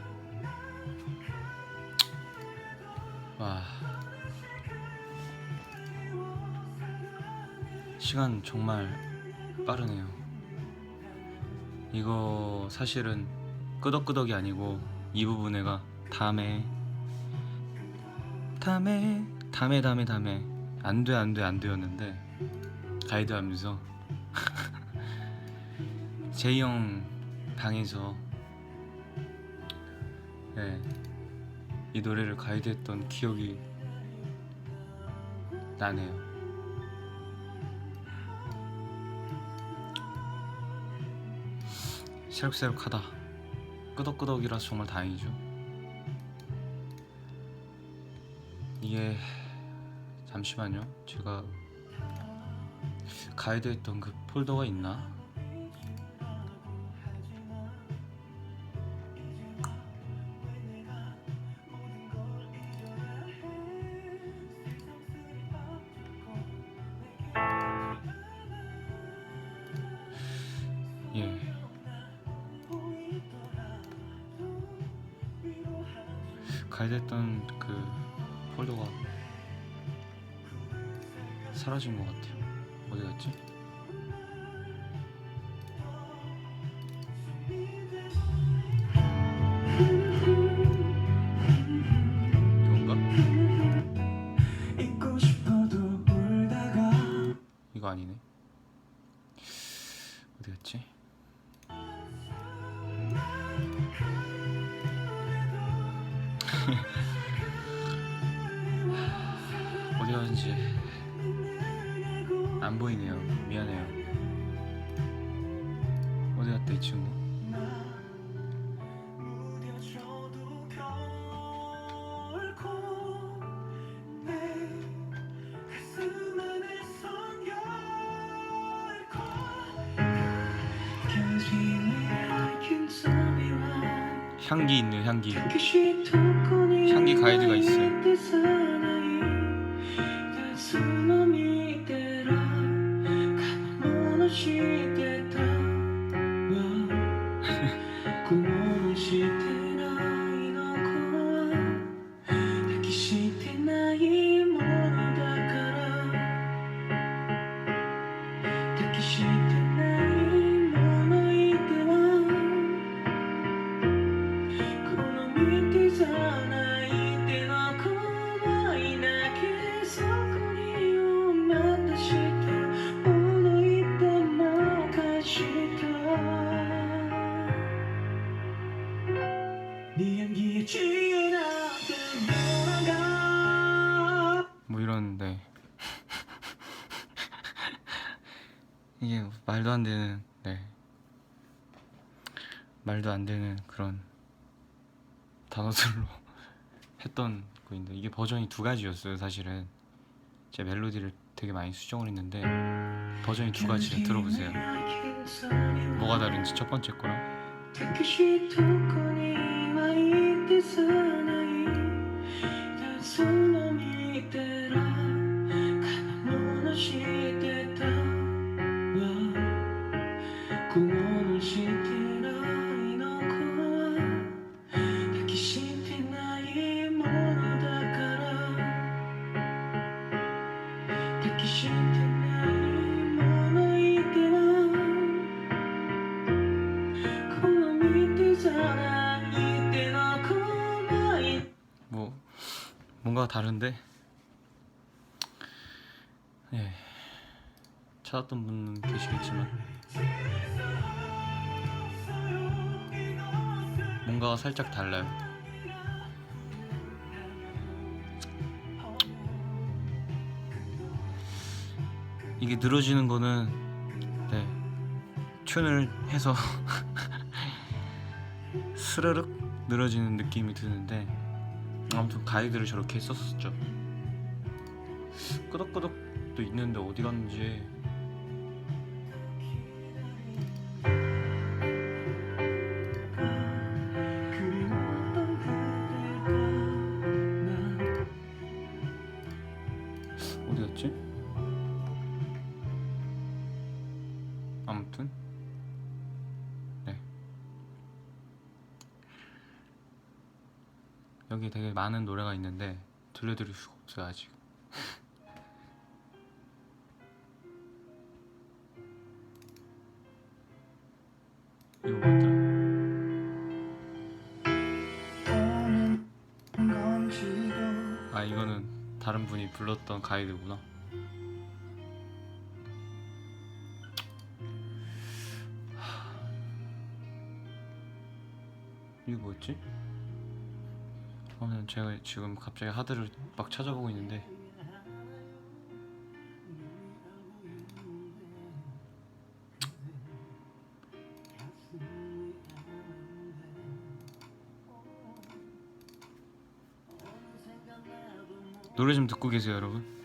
와, 시간 정말 빠르네요. 이거 사실은 끄덕끄덕이 아니고 이 부분 내가 다음에 다음에 안 되었는데 가이드 하면서 제이 형 방에서 네, 이 노래를 가이드했던 기억이 나네요. 새록새록하다. 끄덕끄덕이라서 정말 다행이죠. 이게 잠시만요. 제가 가이드했던 그 폴더가 있나? 예. 가이드했던 그 폴더가 사라진 것 같아요. 어디 갔지? 이건가? 이거 아니네. 어디 갔지? 어디 갔는지 안 보이네요. 미안해요. 어디 갔다 이 친구? 향기 있는 향기 가이드가 있어요. 뭐 이러는데 이게 말도 안 되는 말도 안 되는 그런 단어들로 했던 거인데 이게 버전이 두 가지였어요. 사실은 제 멜로디를 되게 많이 수정을 했는데 버전이 두 가지예요. 들어보세요. 뭐가 다른지 첫 번째 거랑 뭐 뭔가 다른데 예, 찾았던 분은 계시겠지만 뭔가가 살짝 달라요. 이게 늘어지는 거는 튠을 해서 스르륵 늘어지는 느낌이 드는데 아무튼 가이드를 저렇게 했었었죠. 끄덕끄덕도 있는데 어디 갔는지 어디 갔지? 아무튼 여기 되게 많은 노래가 있는데 들려드릴 수가 없어요 아직. 이거 뭐였더라? 아 이거는 다른 분이 불렀던 가이드구나. 이게 뭐였지? 제가 지금 갑자기 하드를 막 찾아보고 있는데 노래 좀 듣고 계세요, 여러분.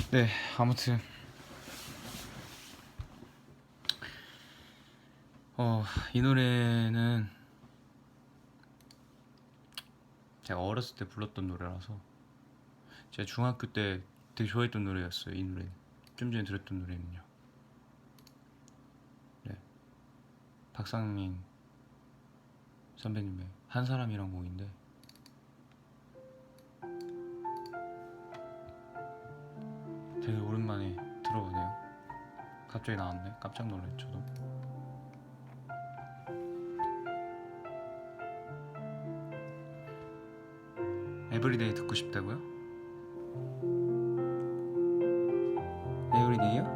네, 아무튼 이 노래는 제가 어렸을 때 불렀던 노래라서 제가 중학교 때 되게 좋아했던 노래였어요. 이 노래 좀 전에 들었던 노래는요. 네, 박상민 선배님의 한 사람이란 곡인데 되게 오랜만에 들어보네요. 갑자기 나왔네. 깜짝 놀랐죠. 저도. 에브리데이 듣고 싶다고요? 에브리데이요?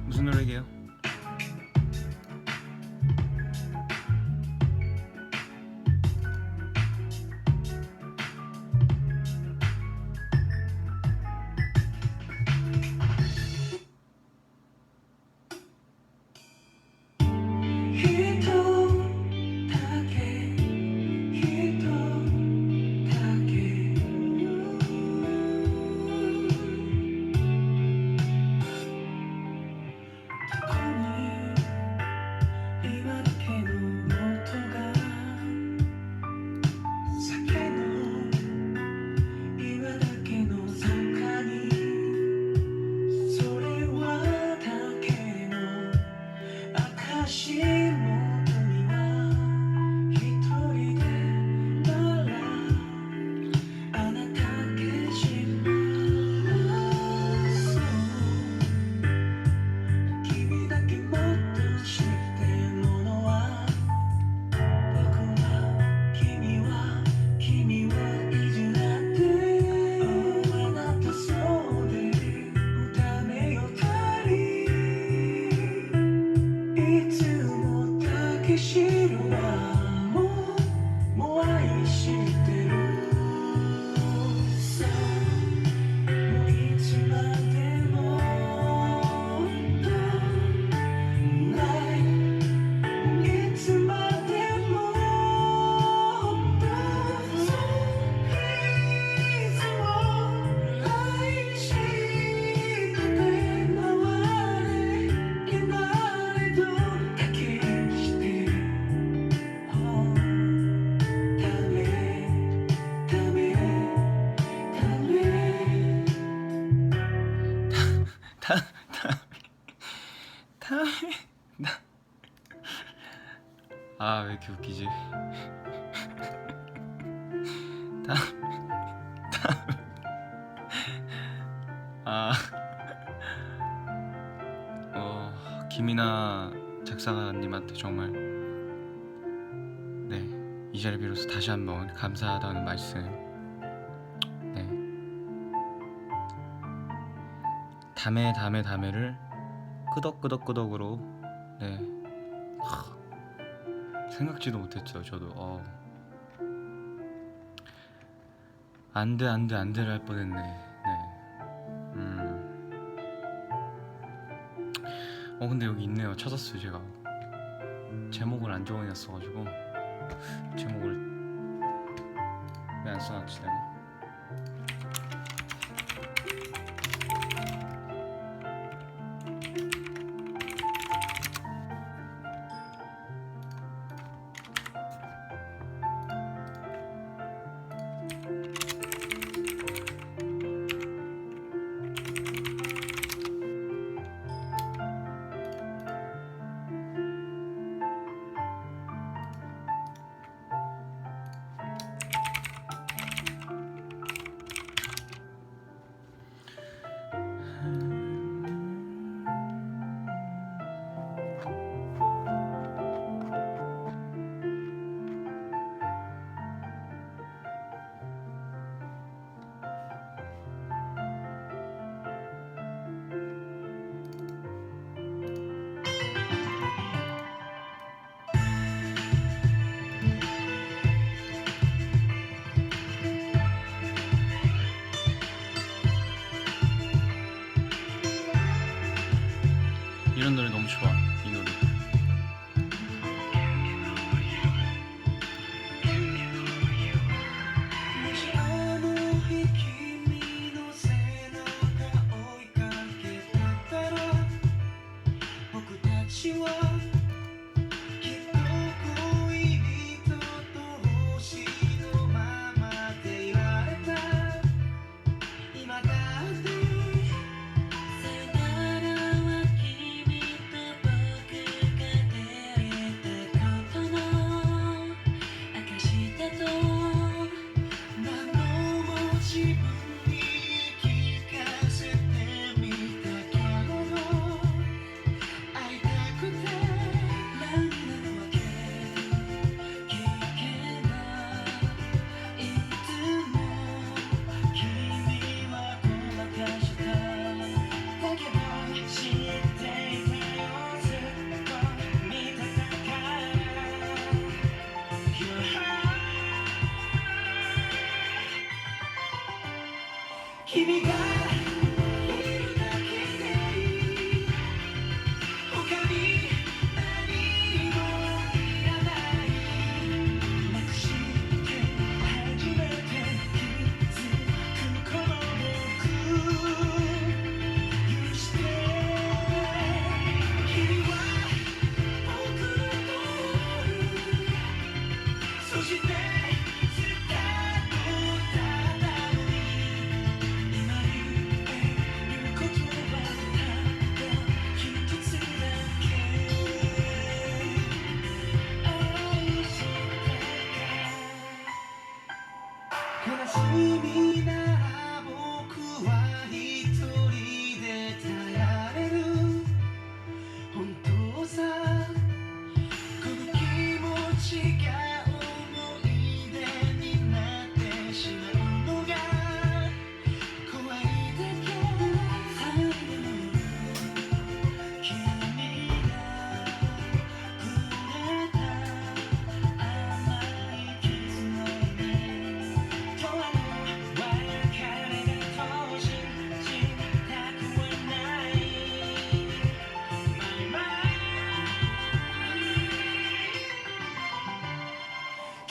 무슨 노래게요? け知るなもう愛してるさあもういつまでもないいつまでもいつも愛して回れ今れどかけしてダメダメダメ아, 왜 이렇게 웃기지? 아, 김이나 작사가님한테 정말 네, 이 자리 빌어서 다시 한번 감사하다는 말씀. 네, 다메를 끄덕끄덕끄덕으로 네, 생각지도 못했죠. 저도 안돼를 할 뻔했네. 네. 근데 여기 있네요. 찾았어요. 제가 제목을 안 적어놨어가지고 제목을 왜 안 써놨지 내가. 이런 노래 너무 좋아. 이 노래.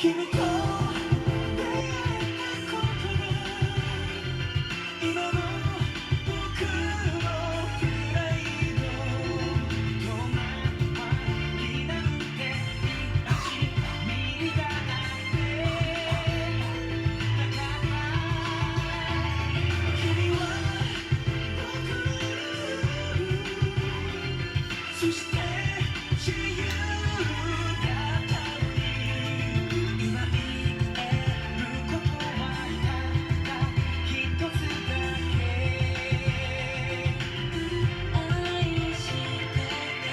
君と出会えたことが今の僕のプライド遠回りなんて足見がなんてなかった君は僕そして自由だったのに今見えることはたった一つだけ愛してた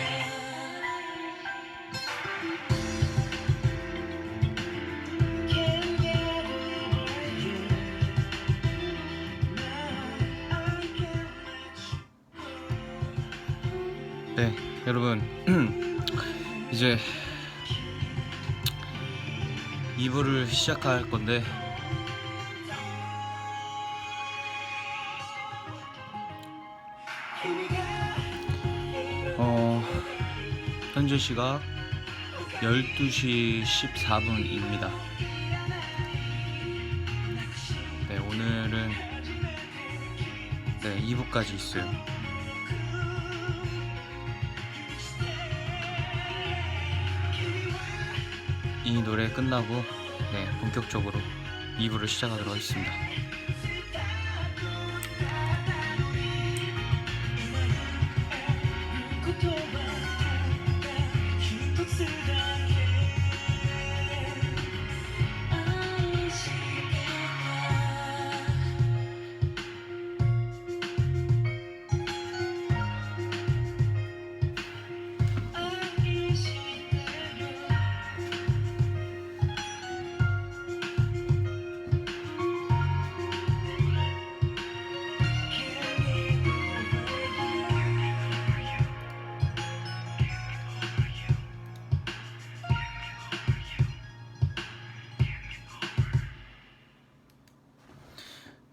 Can't get over you Now I can't let you 네, 여러분 이제 2부를 시작할 건데 현재 시각 12시 14분입니다. 네, 오늘은 2부까지 있어요. 이 노래 끝나고 본격적으로 2부를 시작하도록 하겠습니다.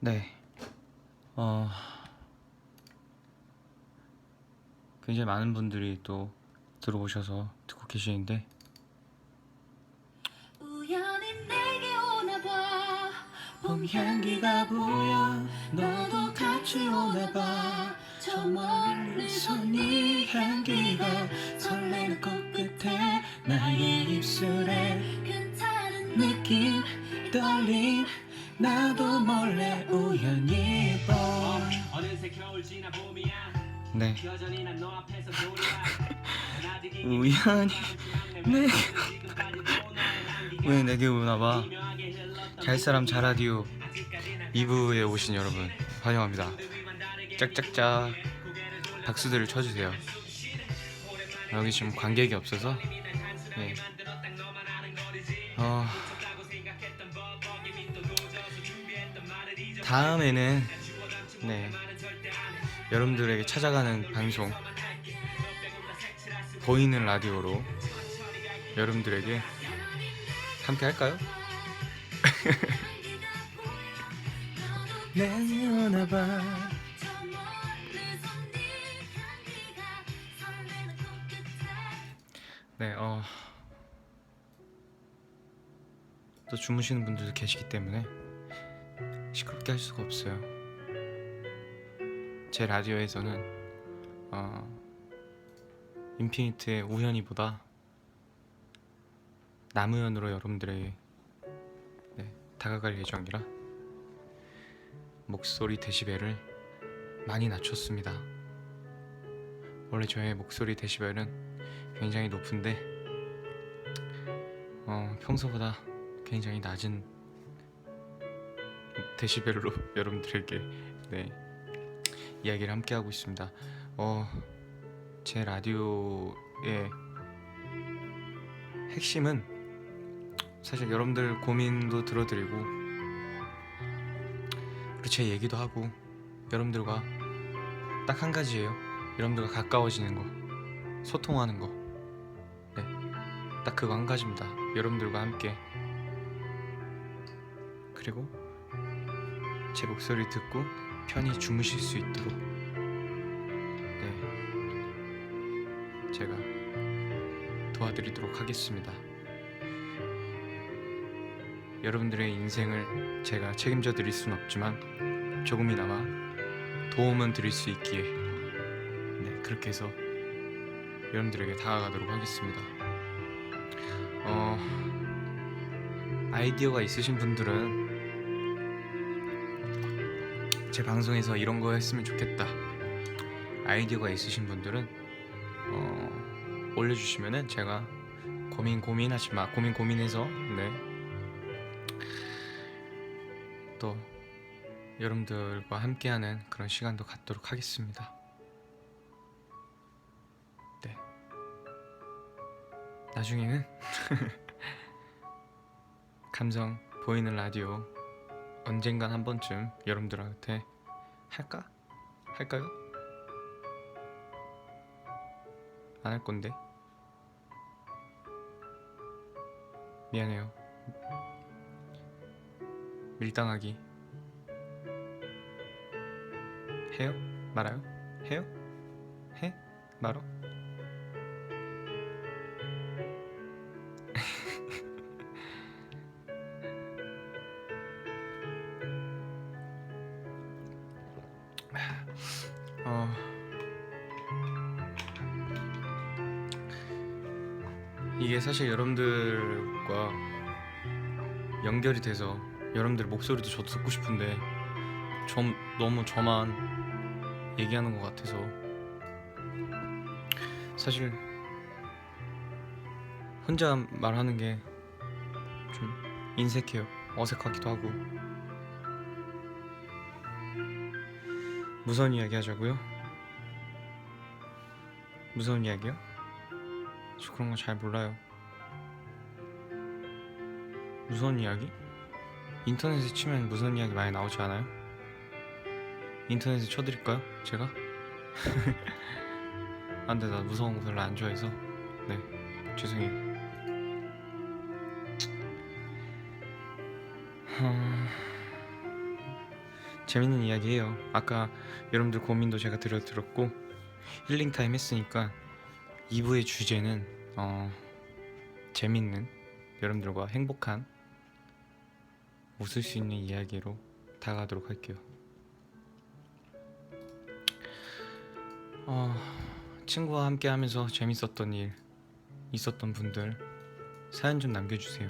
네, 굉장히 많은 분들이 또 들어오셔서 듣고 계시는데 우연히 내게 오나봐 봄 향기가 보여 너도 같이 오나봐 저 멀리서 네 향기가 설레는 코끝에 나의 입술에 괜찮은 느낌 떨림 나도 몰래 우연히 봐 어느새 겨울 지나 봄이야 네, 여전히 난 너 앞에서 소리야 우연히 왜 내게 오나봐. 잘사람 잘라디오 2부에 오신 여러분 환영합니다. 짝짝짝 박수들을 쳐주세요. 여기 지금 관객이 없어서 다음에는 여러분들에게 찾아가는 방송 보이는 라디오로 여러분들에게 함께 할까요? 내게 오나봐 저 멀리서 네 향기가 설레는 코끝에 네, 또 주무시는 분들도 계시기 때문에 시끄럽게 할 수가 없어요. 제 라디오에서는 인피니트의 우연히보다 남우연으로 여러분들에게 다가갈 예정이라 목소리 데시벨을 많이 낮췄습니다. 원래 저의 목소리 데시벨은 굉장히 높은데 평소보다 굉장히 낮은 데시벨로 여러분들에게 이야기를 함께 하고 있습니다. 제 라디오의 핵심은 사실 여러분들 고민도 들어드리고 그리고 제 얘기도 하고 여러분들과 딱 한 가지예요. 여러분들과 가까워지는 거, 소통하는 거. 딱 그거 한 가지입니다. 여러분들과 함께. 그리고 제 목소리 듣고 편히 주무실 수 있도록 제가 도와드리도록 하겠습니다. 여러분들의 인생을 제가 책임져 드릴 순 없지만 조금이나마 도움은 드릴 수 있기에 네, 그렇게 해서 여러분들에게 다가가도록 하겠습니다. 아이디어가 있으신 분들은 제 방송에서 이런 거 했으면 좋겠다, 아이디어가 있으신 분들은 올려주시면은 제가 고민해서 네, 또 여러분들과 함께하는 그런 시간도 갖도록 하겠습니다. 네, 나중에는 감성 보이는 라디오 언젠간 한 번쯤 여러분들한테 할까요? 안 할 건데 미안해요. 밀당하기 해요? 말아요? 해요? 해? 말어? 이게 사실 여러분들과 연결이 돼서 여러분들 목소리도 저도 듣고 싶은데 너무 저만 얘기하는 것 같아서 사실 혼자 말하는 게 좀 인색해요. 어색하기도 하고. 무서운 이야기 하자고요? 무서운 이야기요? 저 그런 거 잘 몰라요. 무서운 이야기? 인터넷에 치면 무서운 이야기 많이 나오지 않아요? 인터넷에 쳐드릴까요? 제가? 안 돼, 나 무서운 거 별로 안 좋아해서. 네, 죄송해요. 재밌는 이야기예요. 아까 여러분들 고민도 제가 들었고 힐링 타임 했으니까 2부의 주제는 재밌는, 여러분들과 행복한, 웃을 수 있는 이야기로 다가가도록 할게요. 친구와 함께 하면서 재밌었던 일 있었던 분들 사연 좀 남겨주세요.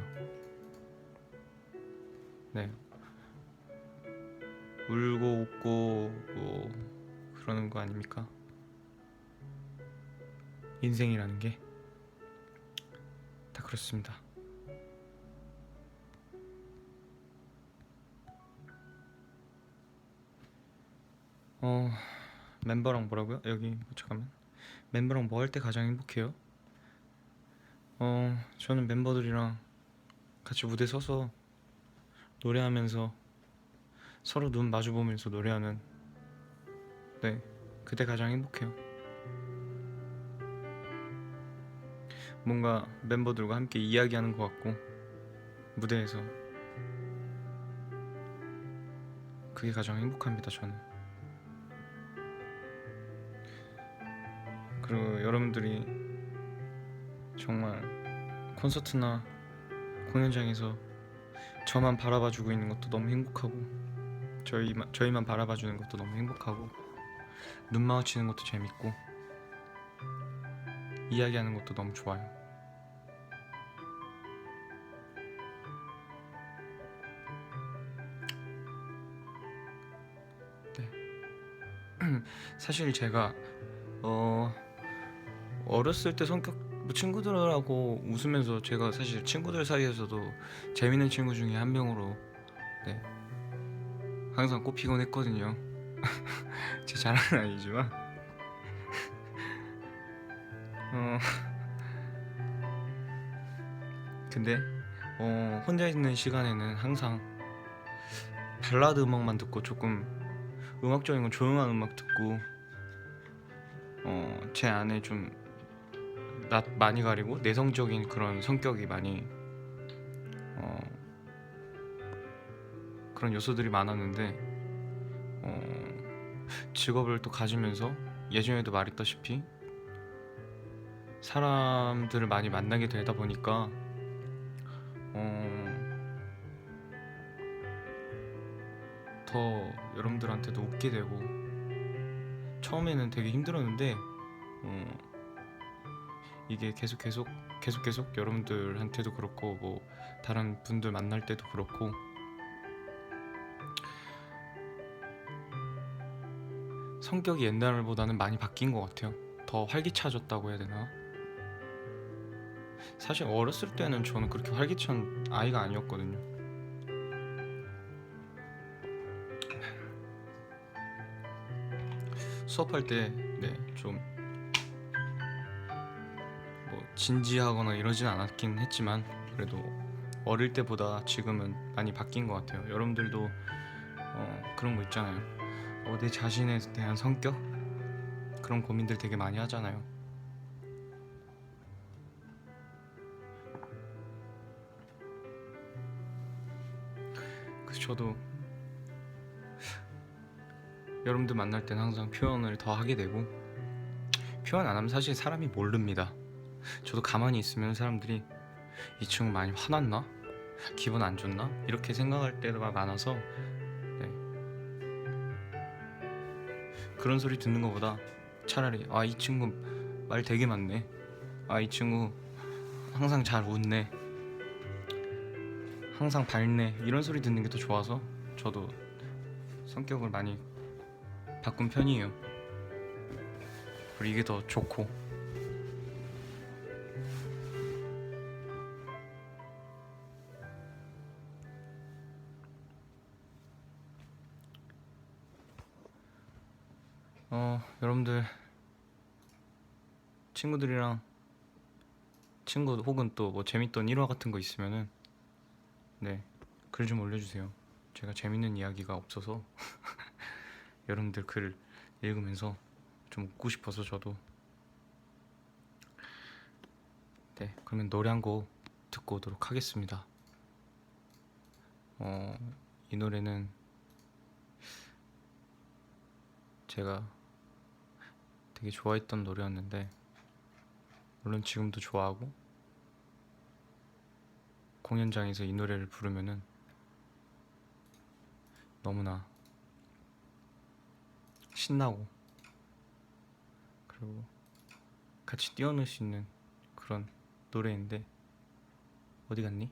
네, 울고 웃고 뭐 그러는 거 아닙니까? 인생이라는 게 다 그렇습니다. 멤버랑 뭐라고요? 여기 잠깐만. 멤버랑 뭐 할 때 가장 행복해요? 저는 멤버들이랑 같이 무대 서서 노래하면서 서로 눈 마주 보면서 노래하는, 네, 그때 가장 행복해요. 뭔가 멤버들과 함께 이야기하는 것 같고 무대에서 그게 가장 행복합니다, 저는. 그리고 여러분들이 정말 콘서트나 공연장에서 저만 바라봐주고 있는 것도 너무 행복하고 저희만 바라봐주는 것도 너무 행복하고 눈 마주치는 것도 재밌고 이야기하는 것도 너무 좋아요. 네. 사실 제가 어렸을 때 성격, 친구들하고 웃으면서 제가 사실 친구들 사이에서도 재밌는 친구 중에 한 명으로, 네, 항상 꼽히곤 했거든요. 제 자랑은 아니지만 근데 혼자 있는 시간에는 항상 발라드 음악만 듣고 조금 음악적인 건 조용한 음악 듣고 제 안에 좀 낯 많이 가리고 내성적인 그런 성격이 많이 그런 요소들이 많았는데 직업을 또 가지면서 예전에도 말했다시피 사람들을 많이 만나게 되다 보니까 더 여러분들한테도 웃게 되고 처음에는 되게 힘들었는데 이게 계속 여러분들한테도 그렇고 뭐 다른 분들 만날 때도 그렇고 성격이 옛날보다는 많이 바뀐 것 같아요. 더 활기차졌다고 해야 되나? 사실 어렸을 때는 저는 그렇게 활기찬 아이가 아니었거든요. 수업할 때 좀 뭐 진지하거나 이러진 않았긴 했지만 그래도 어릴 때보다 지금은 많이 바뀐 것 같아요. 여러분들도 그런 거 있잖아요. 내 자신에 대한 성격? 그런 고민들 되게 많이 하잖아요. 그래서 저도 여러분들 만날 때는 항상 표현을 더 하게 되고 표현 안 하면 사실 사람이 모릅니다. 저도 가만히 있으면 사람들이 이 친구 많이 화났나? 기분 안 좋나? 이렇게 생각할 때가 많아서 그런 소리 듣는 것보다 차라리 이 친구 말 되게 많네, 이 친구 항상 잘 웃네, 항상 밝네, 이런 소리 듣는 게 더 좋아서 저도 성격을 많이 바꾼 편이에요. 그리고 이게 더 좋고 여러분들 친구들이랑 친구 혹은 또 뭐 재밌던 일화 같은 거 있으면은 글 좀 올려주세요. 제가 재밌는 이야기가 없어서 여러분들 글 읽으면서 좀 웃고 싶어서 저도. 그러면 노래 한 곡 듣고 오도록 하겠습니다. 이 노래는 제가 되게 좋아했던 노래였는데 물론 지금도 좋아하고 공연장에서 이 노래를 부르면은 너무나 신나고 그리고 같이 뛰어놀 수 있는 그런 노래인데 어디 갔니?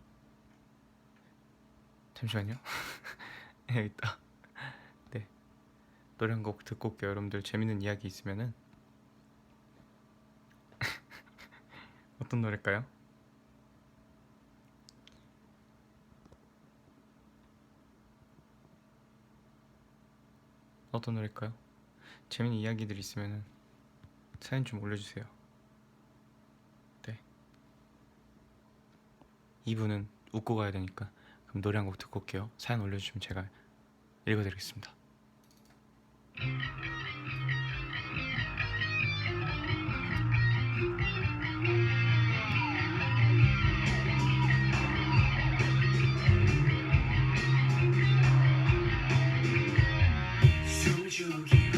잠시만요. 여기 있다. 노래 한 곡 듣고 올게요. 여러분들 재밌는 이야기 있으면은 어떤 노래일까요? 어떤 노래일까요? 재밌는 이야기들 있으면은 사연 좀 올려주세요. 2부는 웃고 가야 되니까 그럼 노래 한 곡 듣고 올게요. 사연 올려주시면 제가 읽어드리겠습니다. 숨을 죽이고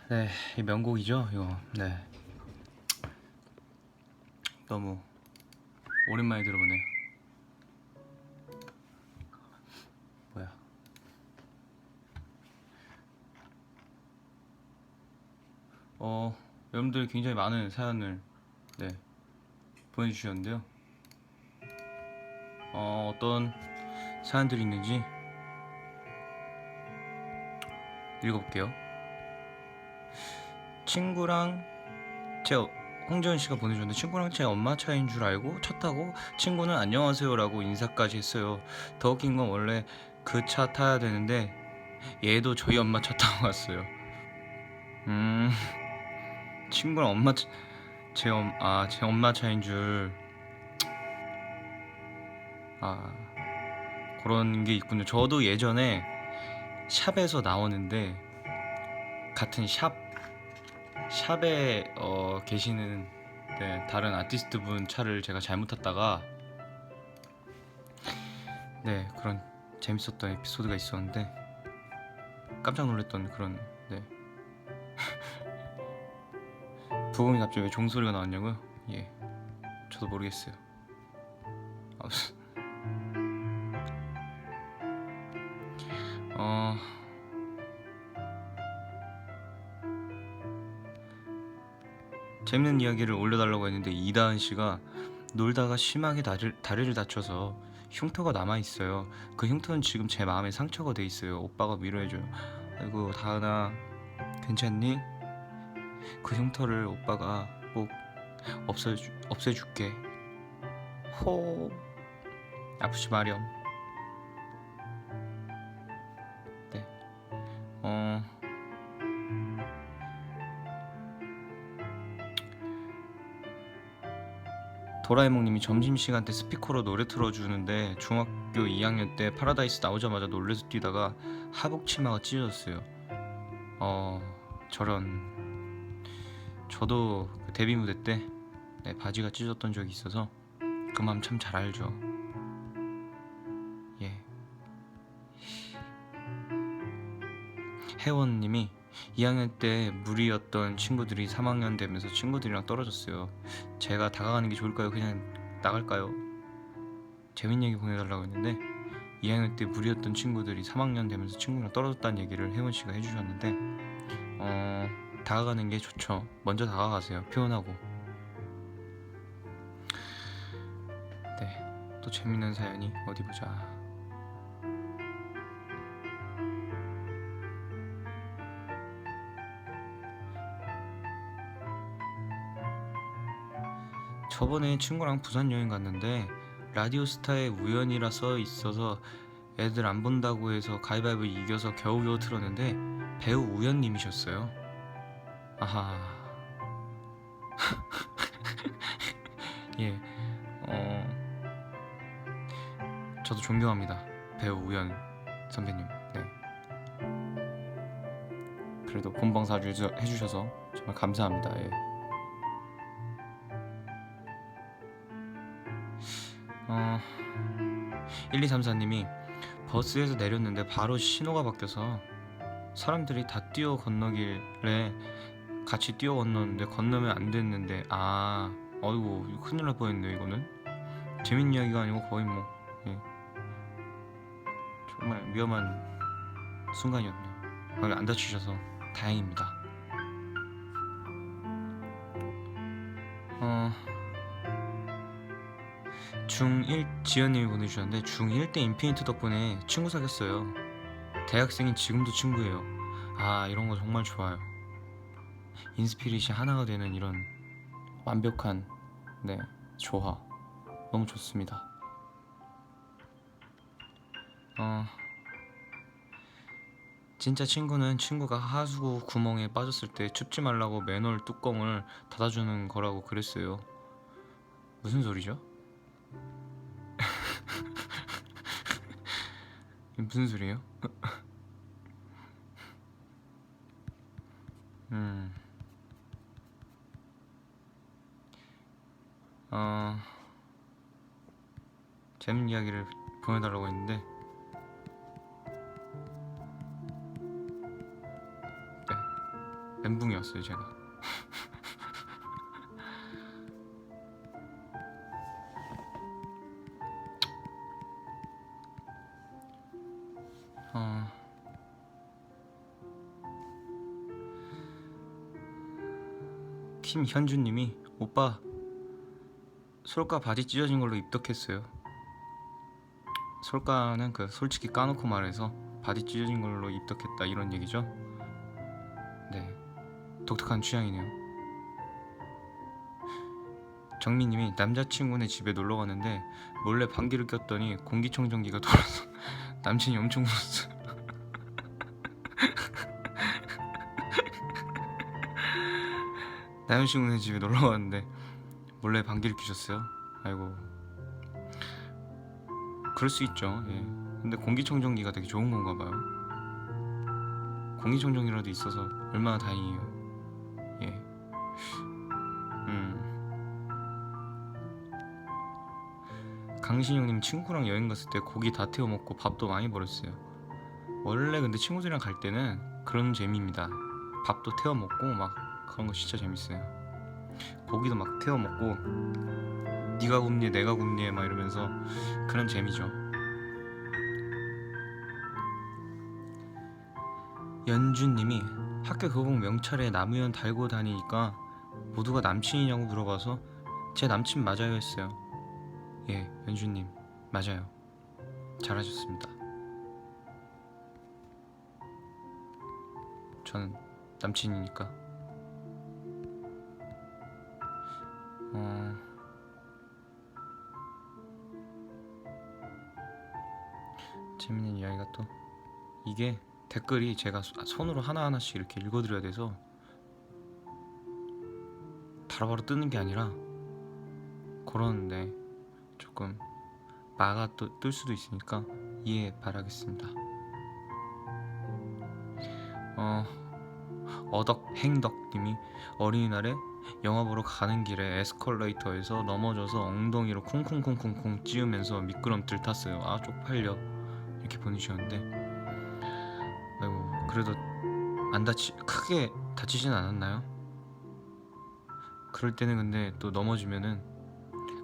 네, 이 명곡이죠, 이거. 네, 너무 오랜만에 들어보네요. 뭐야? 여러분들 굉장히 많은 사연을 네 보내주셨는데요. 어떤 사연들이 있는지 읽어볼게요. 친구랑 제 홍재원 씨가 보내줬는데, 친구랑 제 엄마 차인 줄 알고 차 타고 친구는 안녕하세요라고 인사까지 했어요. 더 웃긴 건 원래 그 차 타야 되는데 얘도 저희 엄마 차 타고 왔어요. 친구랑 제 엄마 차인 줄. 그런 게 있군요. 저도 예전에 샵에서 나오는데 같은 샵에 계시는 네, 다른 아티스트 분 차를 제가 잘못 탔다가 네, 그런 재밌었던 에피소드가 있었는데 깜짝 놀랐던 그런 네. 부금이 갑자기 왜 종소리가 나왔냐고요? 예, 저도 모르겠어요. 아무튼 재밌는 이야기를 올려달라고 했는데 이다은 씨가 놀다가 심하게 다리를 다쳐서 흉터가 남아 있어요. 그 흉터는 지금 제 마음에 상처가 돼 있어요. 오빠가 위로해줘요. 아이고 다은아, 괜찮니? 그 흉터를 오빠가 꼭 없애줄게. 호, 아프지 마렴. 네. 도라에몽님이 점심시간 때 스피커로 노래 틀어주는데 중학교 2학년 때 파라다이스 나오자마자 놀래서 뛰다가 하복 치마가 찢어졌어요. 저런. 저도 그 데뷔 무대 때 네, 바지가 찢어졌던 적이 있어서 그 마음 참 잘 알죠. 예. 혜원님이 2학년 때 무리였던 친구들이 3학년 되면서 친구들이랑 떨어졌어요. 제가 다가가는 게 좋을까요? 그냥 나갈까요? 재밌는 얘기 보내달라고 했는데 2학년 때 무리였던 친구들이 3학년 되면서 친구랑 떨어졌다는 얘기를 혜원씨가 해주셨는데 다가가는 게 좋죠. 먼저 다가가세요. 표현하고. 네, 또 재밌는 사연이 어디 보자. 저번에 친구랑 부산 여행 갔는데 라디오스타에 우연이라 써 있어서 애들 안 본다고 해서 가위바위보 이겨서 겨우겨우 틀었는데 배우 우연님이셨어요. 아하. 예. 저도 존경합니다. 배우 우연 선배님. 네. 그래도 본방사 해주셔서 정말 감사합니다. 예. 1234님이 버스에서 내렸는데 바로 신호가 바뀌어서 사람들이 다 뛰어 건너길래 같이 뛰어 건너는데 건너면 안 됐는데 어이구 이거 큰일 날 뻔했네요. 이거는 재밌는 이야기가 아니고 거의 뭐 예. 정말 위험한 순간이었네요. 안 다치셔서 다행입니다. 중1 지연님이 보내주셨는데 중1 때 인피니트 덕분에 친구 사귀었어요. 대학생인 지금도 친구예요. 이런 거 정말 좋아요. 인스피리시 하나가 되는 이런 완벽한 네 조화 너무 좋습니다. 진짜 친구는 친구가 하수구 구멍에 빠졌을 때 춥지 말라고 맨홀 뚜껑을 닫아주는 거라고 그랬어요. 무슨 소리죠? 무슨 소리예요? 재밌는 이야기를 보내달라고 했는데 네, 멘붕이었어요 제가. 김현주님이 오빠 솔까 바지 찢어진 걸로 입덕했어요. 솔까는 그 솔직히 까놓고 말해서 바지 찢어진 걸로 입덕했다 이런 얘기죠. 네, 독특한 취향이네요. 정민님이 남자친구네 집에 놀러 갔는데 몰래 방귀를 꼈더니 공기청정기가 돌아서 남친이 엄청 울었어요. 남자친구네 집에 놀러 갔는데 몰래 방귀를 뀌셨어요. 아이고, 그럴 수 있죠. 예. 근데 공기청정기가 되게 좋은 건가 봐요. 공기청정기라도 있어서 얼마나 다행이에요. 예. 강신영님, 친구랑 여행 갔을 때 고기 다 태워 먹고 밥도 많이 버렸어요. 원래 근데 친구들이랑 갈 때는 그런 재미입니다. 밥도 태워 먹고 막 그런 거 진짜 재밌어요. 고기도 막 태워 먹고 네가 굽니 내가 굽니 막 이러면서 그런 재미죠. 연준님이 학교 교복 명찰에 나무현 달고 다니니까 모두가 남친이냐고 물어봐서 제 남친 맞아요 했어요. 예, 연준님 맞아요. 잘하셨습니다. 저는 남친이니까. 재밌는 이야기가 또 이게 댓글이 제가 손으로 하나하나씩 이렇게 읽어드려야 돼서 바로바로 뜨는 게 아니라 그러는데 조금 막아 뜰 수도 있으니까 이해 바라겠습니다. 어덕행덕님이 어린이날에 영화 보러 가는 길에 에스컬레이터에서 넘어져서 ong덩이로 쿵쿵쿵쿵쿵 찌우면서 미끄럼틀 탔어요. 아 쪽팔려 이렇게 보내주셨는데 아이고 그래도 크게 다치진 않았나요? 그럴 때는 근데 또 넘어지면은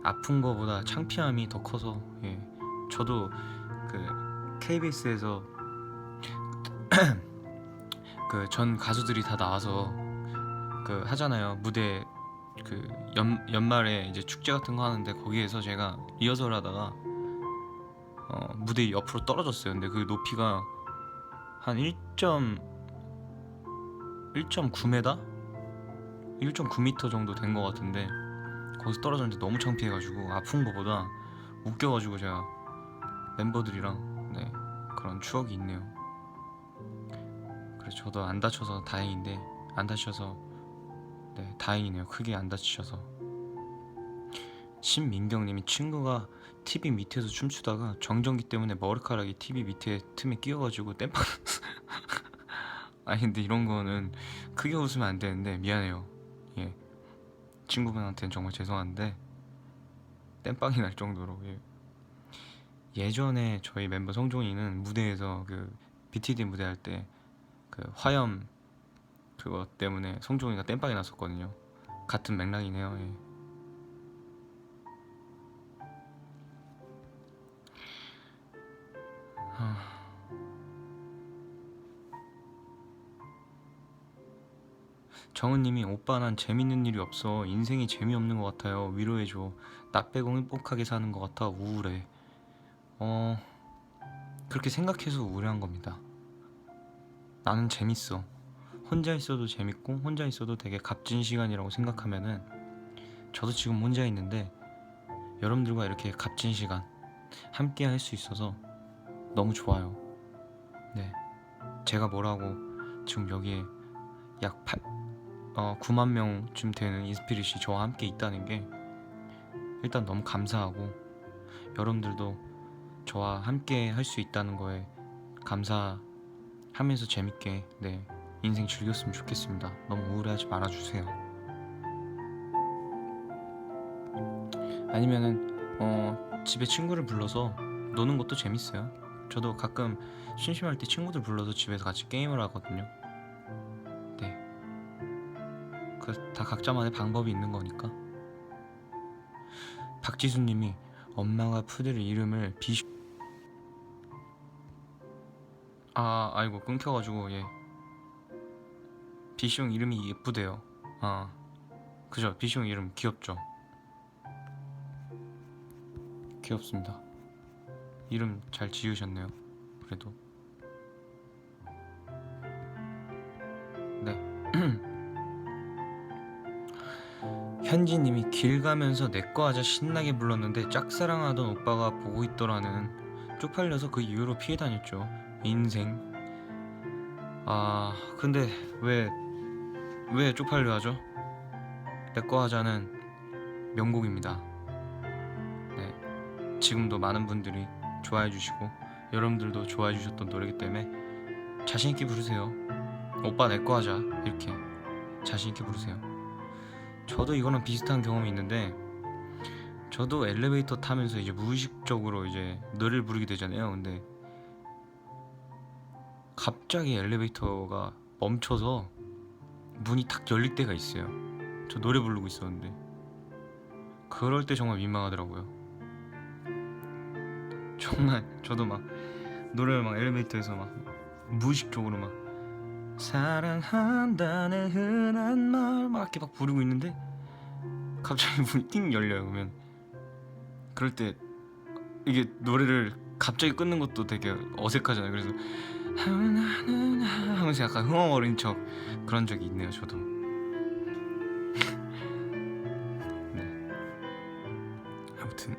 아픈 거보다 창피함이 더 커서 예 저도 그 KBS에서 그 전 가수들이 다 나와서 그 하잖아요. 무대 그 연말에 이제 축제 같은 거 하는데 거기에서 제가 리허설 하다가 무대 옆으로 떨어졌어요. 근데 그 높이가 한 1.9m? 1.9m 정도 된 것 같은데 거기서 떨어졌는데 너무 창피해가지고 아픈 거보다 웃겨가지고 제가 멤버들이랑 네 그런 추억이 있네요. 그래서 저도 안 다쳐서 다행인데 안 다쳐서 네 다행이네요. 크게 안 다치셔서. 신민경님이 친구가 TV 밑에서 춤추다가 정전기 때문에 머리카락이 TV 밑에 틈에 끼어가지고 땜빵 아니 근데 이런 거는 크게 웃으면 안 되는데 미안해요. 예 친구분한테는 정말 죄송한데 땜빵이 날 정도로 예전에 저희 멤버 성종이는 무대에서 그 BTD 무대 할 때 그 화염 그거 때문에 성종이가 땜빵이 났었거든요. 같은 맥락이네요. 예. 정은님이 오빠 난 재밌는 일이 없어. 인생이 재미없는 것 같아요. 위로해줘. 나 빼고 행복하게 사는 것 같아. 우울해. 그렇게 생각해서 우울한 겁니다. 나는 재밌어. 혼자 있어도 재밌고 혼자 있어도 되게 값진 시간이라고 생각하면은 저도 지금 혼자 있는데 여러분들과 이렇게 값진 시간 함께 할 수 있어서 너무 좋아요. 네, 제가 뭐라고 지금 여기에 약 9만 명쯤 되는 인스피릿이 저와 함께 있다는 게 일단 너무 감사하고 여러분들도 저와 함께 할 수 있다는 거에 감사하면서 재밌게 네 인생 즐겼으면 좋겠습니다. 너무 우울해하지 말아주세요. 아니면은 집에 친구를 불러서 노는 것도 재밌어요. 저도 가끔 심심할 때 친구들 불러서 집에서 같이 게임을 하거든요. 네, 그 다 각자만의 방법이 있는 거니까. 박지수님이 엄마가 푸들 이름을 아이고 끊겨가지고 예. 비숑 이름이 예쁘대요. 그죠? 비숑 이름 귀엽죠? 귀엽습니다. 이름 잘 지으셨네요. 그래도 네. 현지님이 길 가면서 내꺼 하자 신나게 불렀는데 짝사랑하던 오빠가 보고 있더라는. 쪽팔려서 그 이후로 피해 다녔죠. 인생. 근데 왜 쪽팔려 하죠? 내꺼 하자는 명곡입니다. 네. 지금도 많은 분들이 좋아해 주시고 여러분들도 좋아해 주셨던 노래이기 때문에 자신 있게 부르세요. 오빠 내꺼 하자 이렇게 자신 있게 부르세요. 저도 이거랑 비슷한 경험이 있는데, 저도 엘리베이터 타면서 이제 무의식적으로 이제 노래를 부르게 되잖아요. 근데 갑자기 엘리베이터가 멈춰서 문이 탁 열릴 때가 있어요. 저 노래 부르고 있었는데 그럴 때 정말 민망하더라고요. 정말 저도 막 노래를 막 엘리베이터에서 막 무의식적으로 막 사랑한다는 흔한 말 막 이렇게 막 부르고 있는데 갑자기 문이 띵 열려요. 그러면 그럴 때 이게 노래를 갑자기 끊는 것도 되게 어색하잖아요. 그래서 하면서 약간 흥얼거린 척 그런 적이 있네요. 저도. 네. 아무튼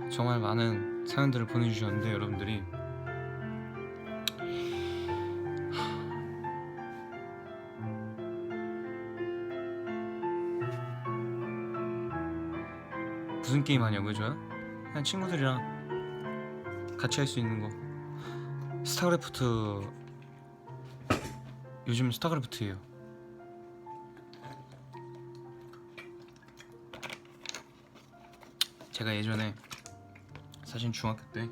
정말 많은 사연들을 보내주셨는데 여러분들이 무슨 게임 하냐고요? 저요? 그냥 친구들이랑 같이 할 수 있는 거. 스타크래프트. 요즘 스타크래프트예요. 제가 예전에 사실 중학교 때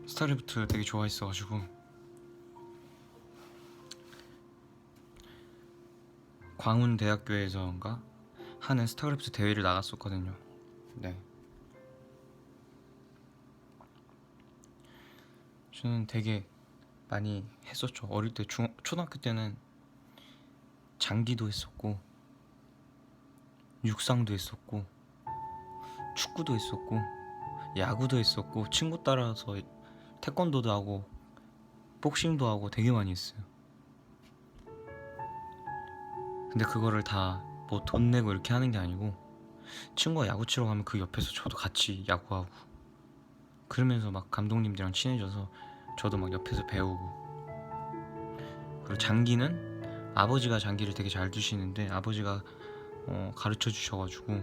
스타크래프트 되게 좋아했어가지고 광운대학교에서인가 하는 스타크래프트 대회를 나갔었거든요. 네. 저는 되게 많이 했었죠. 어릴 때 초등학교 때는 장기도 했었고 육상도 했었고 축구도 했었고 야구도 했었고 친구 따라서 태권도도 하고 복싱도 하고 되게 많이 했어요. 근데 그거를 다 뭐 돈 내고 이렇게 하는 게 아니고 친구가 야구 치러 가면 그 옆에서 저도 같이 야구하고 그러면서 막 감독님들이랑 친해져서 저도 막 옆에서 배우고. 그리고 장기는 아버지가 장기를 되게 잘 두시는데 아버지가 가르쳐 주셔가지고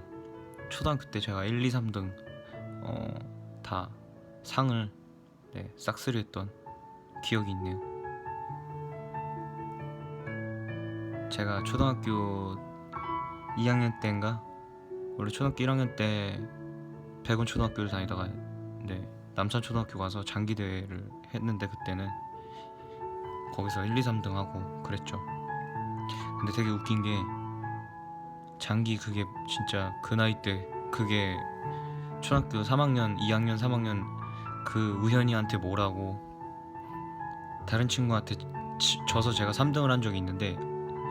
초등학교 때 제가 1, 2, 3등 다 상을 싹쓸이했던 기억이 있네요. 제가 초등학교 2학년 때인가 원래 초등학교 1학년 때 백운 초등학교를 다니다가 남산 초등학교 가서 장기 대회를 했는데 그때는 거기서 1, 2, 3등 하고 그랬죠. 근데 되게 웃긴 게 장기 그게 진짜 그 나이 때 그게 초등학교 3학년, 2학년, 3학년 그 우현이한테 뭐라고 다른 친구한테 져서 제가 3등을 한 적이 있는데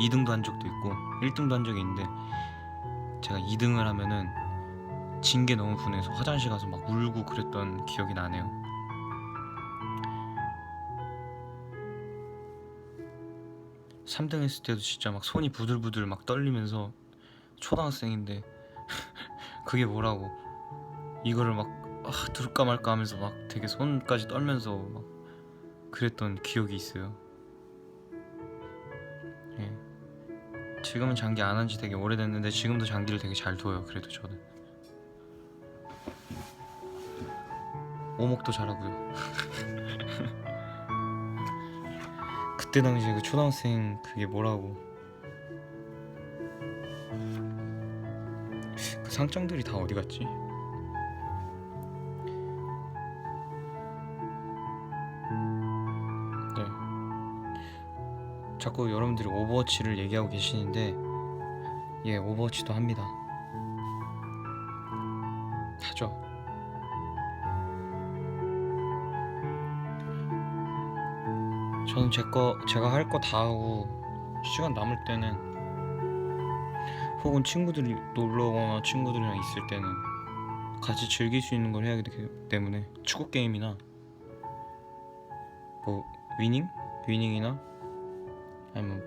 2등도 한 적도 있고 1등도 한 적이 있는데 제가 2등을 하면은 진 게 너무 분해서 화장실 가서 막 울고 그랬던 기억이 나네요. (3등) 했을 때도 진짜 막 손이 부들부들 막 떨리면서 초등학생인데 그게 뭐라고 이거를 막 들을까 말까 하면서 막 되게 손까지 떨면서 막 그랬던 기억이 있어요. 예. 지금은 장기 안 한 지 되게 오래됐는데 지금도 장기를 되게 잘 둬요. 그래도 저는 오목도 잘하고요. 그때 당시에 그 초등학생 그게 뭐라고 그 상장들이 다 어디 갔지? 자꾸 여러분들이 오버워치를 얘기하고 계시는데 예, 오버워치도 합니다. 하죠. 저는 제가 할 거 다 하고 시간 남을 때는 혹은 친구들이 놀러 오거나 친구들이랑 있을 때는 같이 즐길 수 있는 걸 해야 되기 때문에 축구 게임이나 뭐 위닝이나 아니면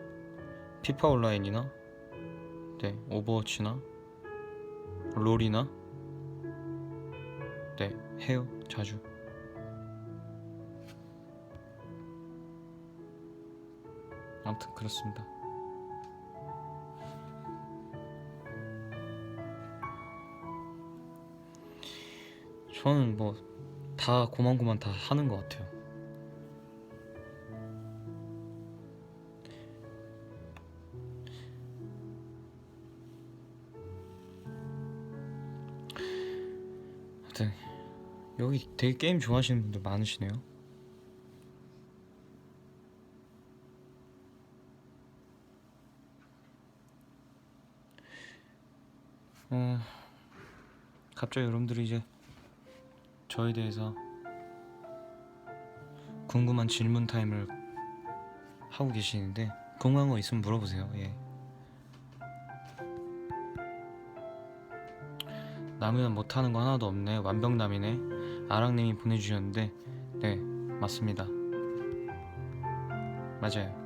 피파 온라인이나 네, 오버워치나 롤이나 네, 해요. 자주. 아무튼 그렇습니다. 저는 뭐 다 고만고만 다 하는 것 같아요. 하여튼 여기 되게 게임 좋아하시는 분들 많으시네요. 갑자기 여러분들이 이제 저에 대해서 궁금한 질문 타임을 하고 계시는데 궁금한 거 있으면 물어보세요. 예. 남이면 못하는 거 하나도 없네. 완벽남이네. 아랑님이 보내주셨는데 네, 맞습니다. 맞아요.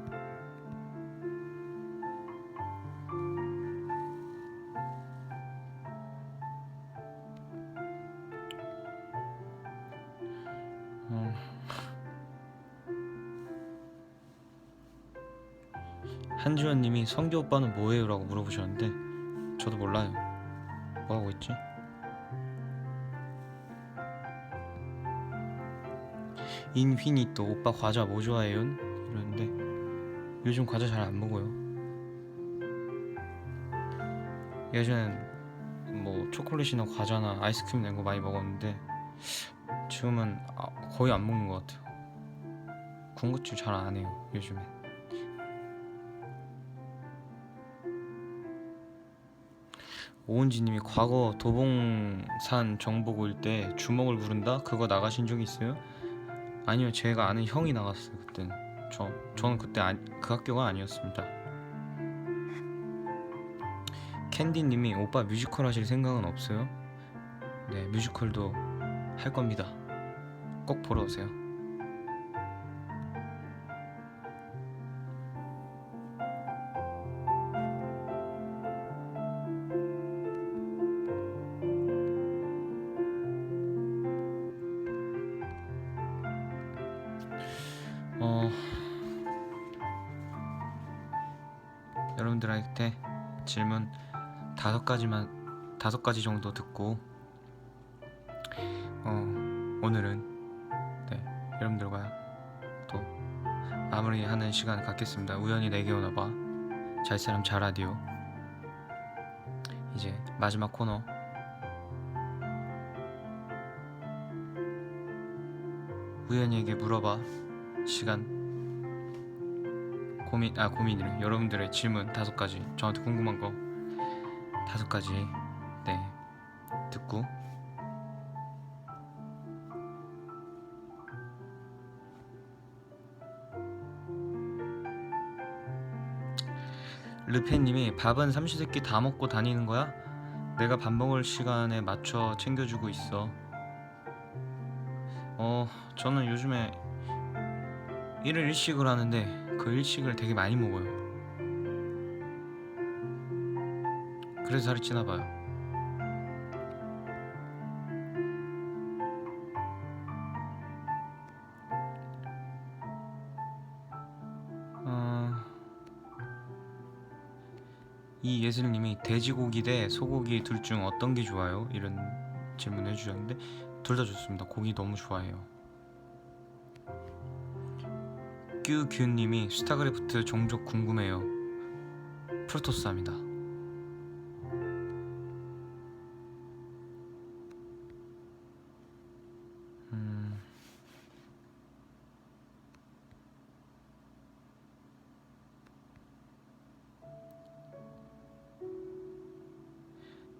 한지원님이 성규 오빠는 뭐해요? 라고 물어보셨는데 저도 몰라요. 뭐하고 있지? 인휘니또 오빠 과자 뭐 좋아해요? 이러는데 요즘 과자 잘 안 먹어요. 예전엔 뭐 초콜릿이나 과자나 아이스크림 이런 거 많이 먹었는데 지금은 거의 안 먹는 것 같아요. 군것질 잘 안 해요 요즘에. 오은지님이 과거 도봉산 정보고일 때 주먹을 부른다? 그거 나가신 적 있어요? 아니요, 제가 아는 형이 나갔어요 그때는. 저는 그때 그 학교가 아니었습니다. 캔디님이 오빠 뮤지컬 하실 생각은 없어요? 네, 뮤지컬도 할 겁니다. 꼭 보러 오세요. 여러분들한테 질문 5가지 정도 듣고 오늘은 네, 여러분들과 또 마무리하는 시간 갖겠습니다. 우연히 내게 오나봐 잘사람 잘라디오 이제 마지막 코너 우연히에게 물어봐 시간. 고민이래. 여러분들의 질문 5가지, 저한테 궁금한 거 5가지 네, 듣고 르페님이 밥은 삼시세끼 다 먹고 다니는 거야? 내가 밥 먹을 시간에 맞춰 챙겨주고 있어. 저는 요즘에 1일 1식을 하는데 그 일식을 되게 많이 먹어요. 그래서 살이 찌나봐요. 이 예슬님이 돼지고기 대 소고기 둘 중 어떤 게 좋아요? 이런 질문 해주셨는데 둘 다 좋습니다. 고기 너무 좋아해요. 규규님이 스타크래프트 종족 궁금해요. 프로토스합니다.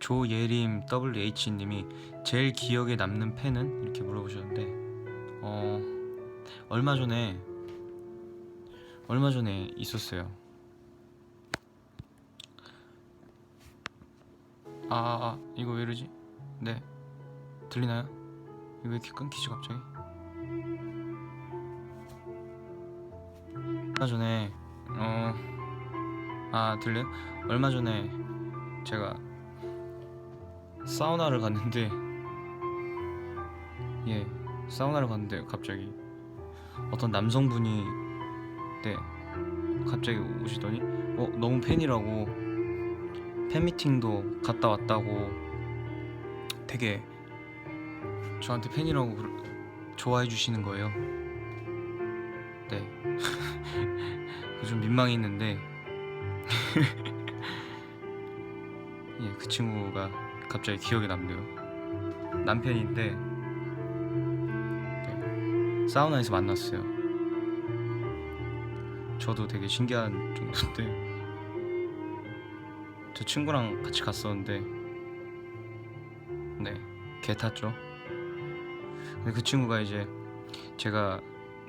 조예림 WH님이 제일 기억에 남는 팬은? 이렇게 물어보셨는데 얼마 전에 있었어요. 이거 왜 이러지? 네, 들리나요? 이거 왜 이렇게 끊기지 갑자기? 얼마 전에 들려요? 얼마 전에 제가 사우나를 갔는데 갑자기 어떤 남성분이 갑자기 오시더니 너무 팬이라고, 팬미팅도 갔다 왔다고 되게 저한테 팬이라고 좋아해 주시는 거예요. 네. 좀 민망했는데 그 친구가 갑자기 기억에 남네요. 남편인데 사우나에서 만났어요. 저도 되게 신기한 정도인데, 저 친구랑 같이 갔었는데 개 탔죠. 근데 그 친구가 이제 제가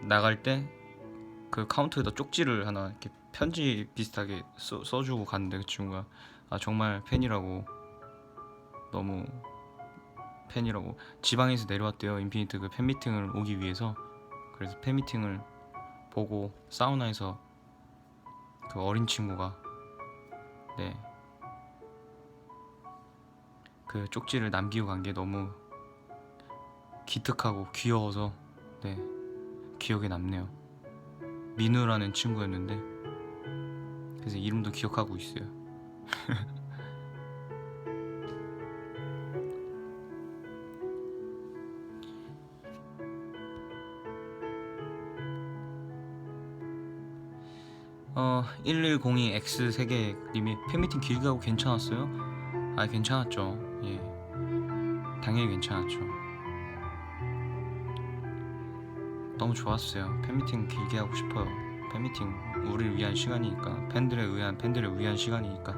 나갈 때 그 카운터에다 쪽지를 하나 이렇게 편지 비슷하게 써주고 갔는데, 그 친구가 정말 팬이라고, 너무 팬이라고, 지방에서 내려왔대요. 인피니트 그 팬미팅을 오기 위해서. 그래서 팬미팅을 보고 사우나에서 그 어린 친구가 그 쪽지를 남기고 간 게 너무 기특하고 귀여워서 기억에 남네요. 민우라는 친구였는데, 그래서 이름도 기억하고 있어요. 어 1102X 세계님이 팬미팅 길게 하고 괜찮았어요? 괜찮았죠. 예, 당연히 괜찮았죠. 너무 좋았어요. 팬미팅 길게 하고 싶어요. 팬미팅 우리를 위한 시간이니까, 팬들을 위한 시간이니까.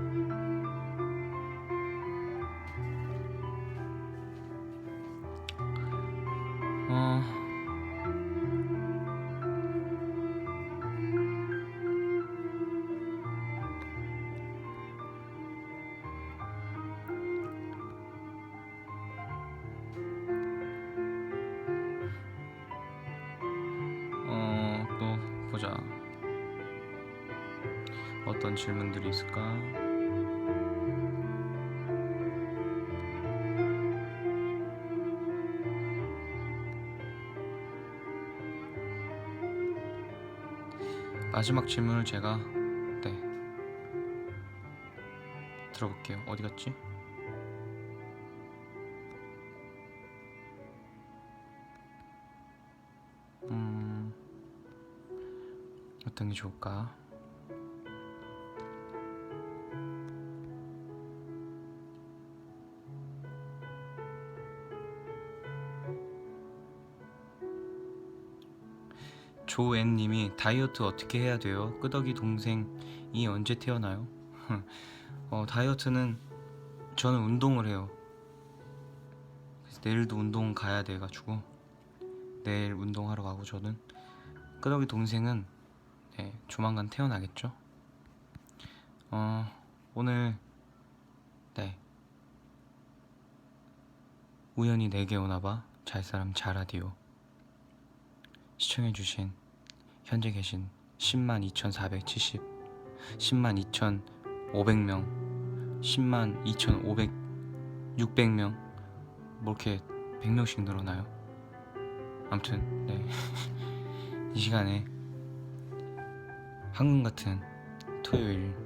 또 보자. 어떤 질문들이 있을까? 마지막 질문을 제가 들어볼게요. 어디 갔지? 어떤 게 좋을까? 조앤님이 다이어트 어떻게 해야 돼요? 끄덕이 동생이 언제 태어나요? 다이어트는 저는 운동을 해요. 그래서 내일도 운동 가야 돼가지고 내일 운동하러 가고, 저는 끄덕이 동생은 조만간 태어나겠죠. 오늘 우연히 내게 오나봐 잘사람 잘라디오 시청해주신, 현재 계신 102,470 102,500명 102,600명 뭐 이렇게 100명씩 늘어나요. 아무튼 이 시간에 황금 같은 토요일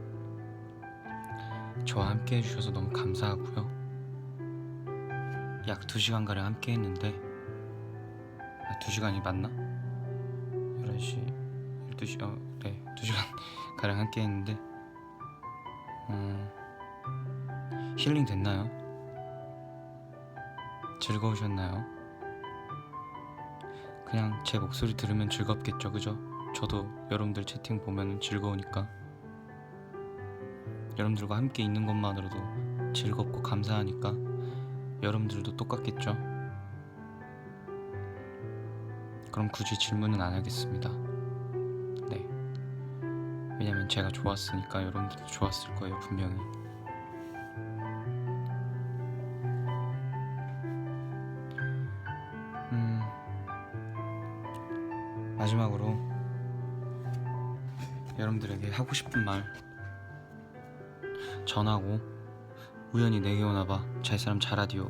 저와 함께 해주셔서 너무 감사하고요. 약 2시간가량 함께 했는데 2시간이 맞나? 11시 12시 2시간가량 함께 했는데 힐링 됐나요? 즐거우셨나요? 그냥 제 목소리 들으면 즐겁겠죠, 그죠? 저도 여러분들 채팅 보면 즐거우니까, 여러분들과 함께 있는 것만으로도 즐겁고 감사하니까 여러분들도 똑같겠죠? 그럼 굳이 질문은 안 하겠습니다. 네. 왜냐면 제가 좋았으니까 여러분들도 좋았을 거예요, 분명히. 마지막으로 여러분들에게 하고 싶은 말 전하고 우연히 내게 오나봐 잘사람 잘라디오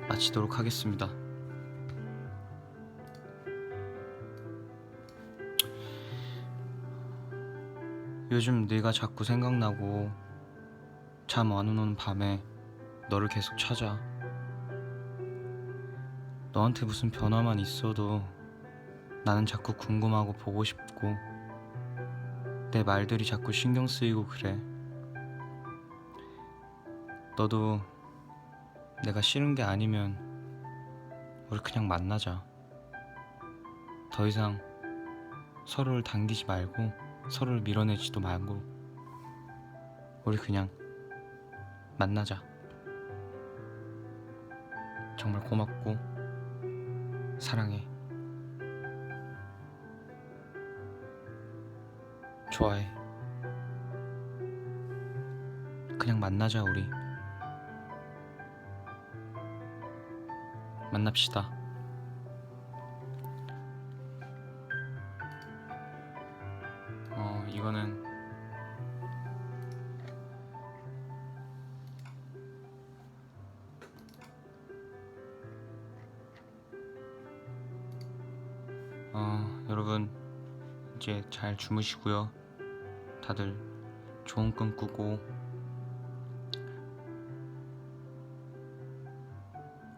마치도록 하겠습니다. 요즘 네가 자꾸 생각나고 잠 안 오는 밤에 너를 계속 찾아. 너한테 무슨 변화만 있어도 나는 자꾸 궁금하고 보고 싶고 내 말들이 자꾸 신경 쓰이고 그래. 너도 내가 싫은 게 아니면 우리 그냥 만나자. 더 이상 서로를 당기지 말고 서로를 밀어내지도 말고 우리 그냥 만나자. 정말 고맙고 사랑해. 좋아해. 그냥 만나자. 우리 만납시다. 이거는 여러분 이제 잘 주무시고요. 다들 좋은 꿈 꾸고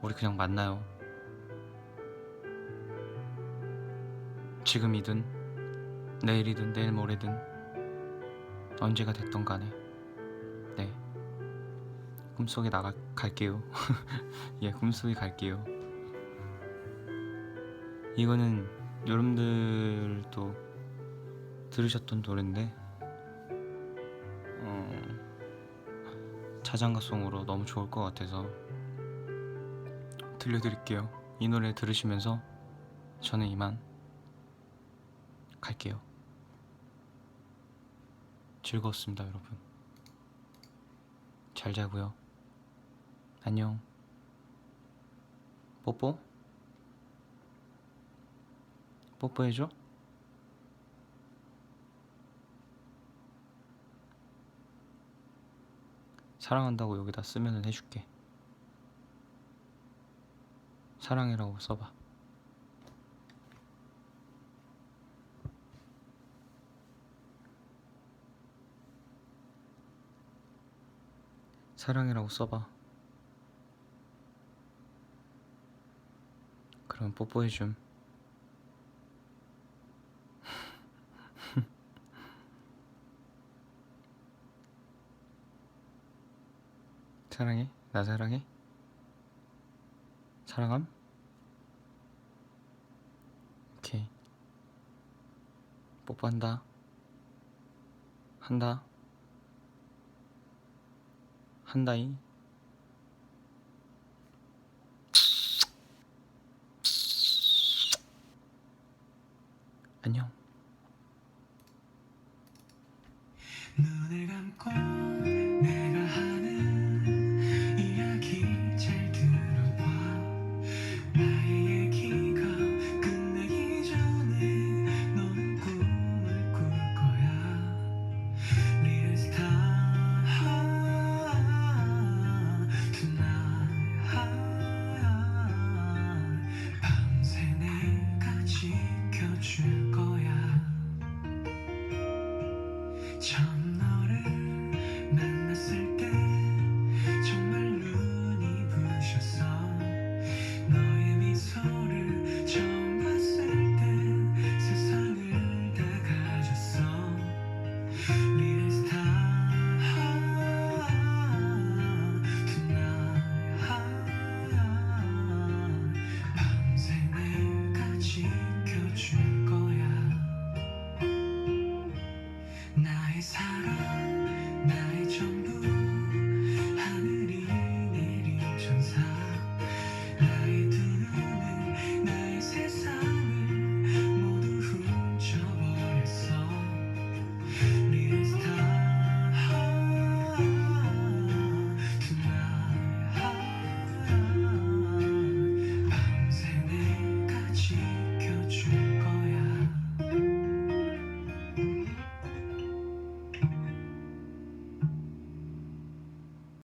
우리 그냥 만나요. 지금이든 내일이든 내일 모레든 언제가 됐던 간에 네 꿈속에 갈게요. 예, 꿈속에 갈게요. 이거는 여러분들도 들으셨던 노래인데 자장가송으로 너무 좋을 것 같아서 들려드릴게요. 이 노래 들으시면서 저는 이만 갈게요. 즐거웠습니다, 여러분. 잘 자고요. 안녕. 뽀뽀? 뽀뽀해줘? 사랑한다고 여기다 쓰면은 해줄게. 사랑해라고 써봐. 사랑해라고 써봐. 그럼 뽀뽀해줌. 사랑해? 나 사랑해? 사랑함? 오케이. 뽀뽀한다. 한다. 한다이. 안녕. 눈을 감고 내가 하는 이야기 잘 들어봐. 나의 얘기가 끝나기 전에 너는 꿈을 꿀 거야. Little star tonight. 밤새 내가 지켜줄 거야. 처음 너를 만났을 때 정말 눈이 부셨어. 너의 미소를 처음 봤을 때 세상을 다 가졌어. Little star tonight. 밤새 내가 지켜줄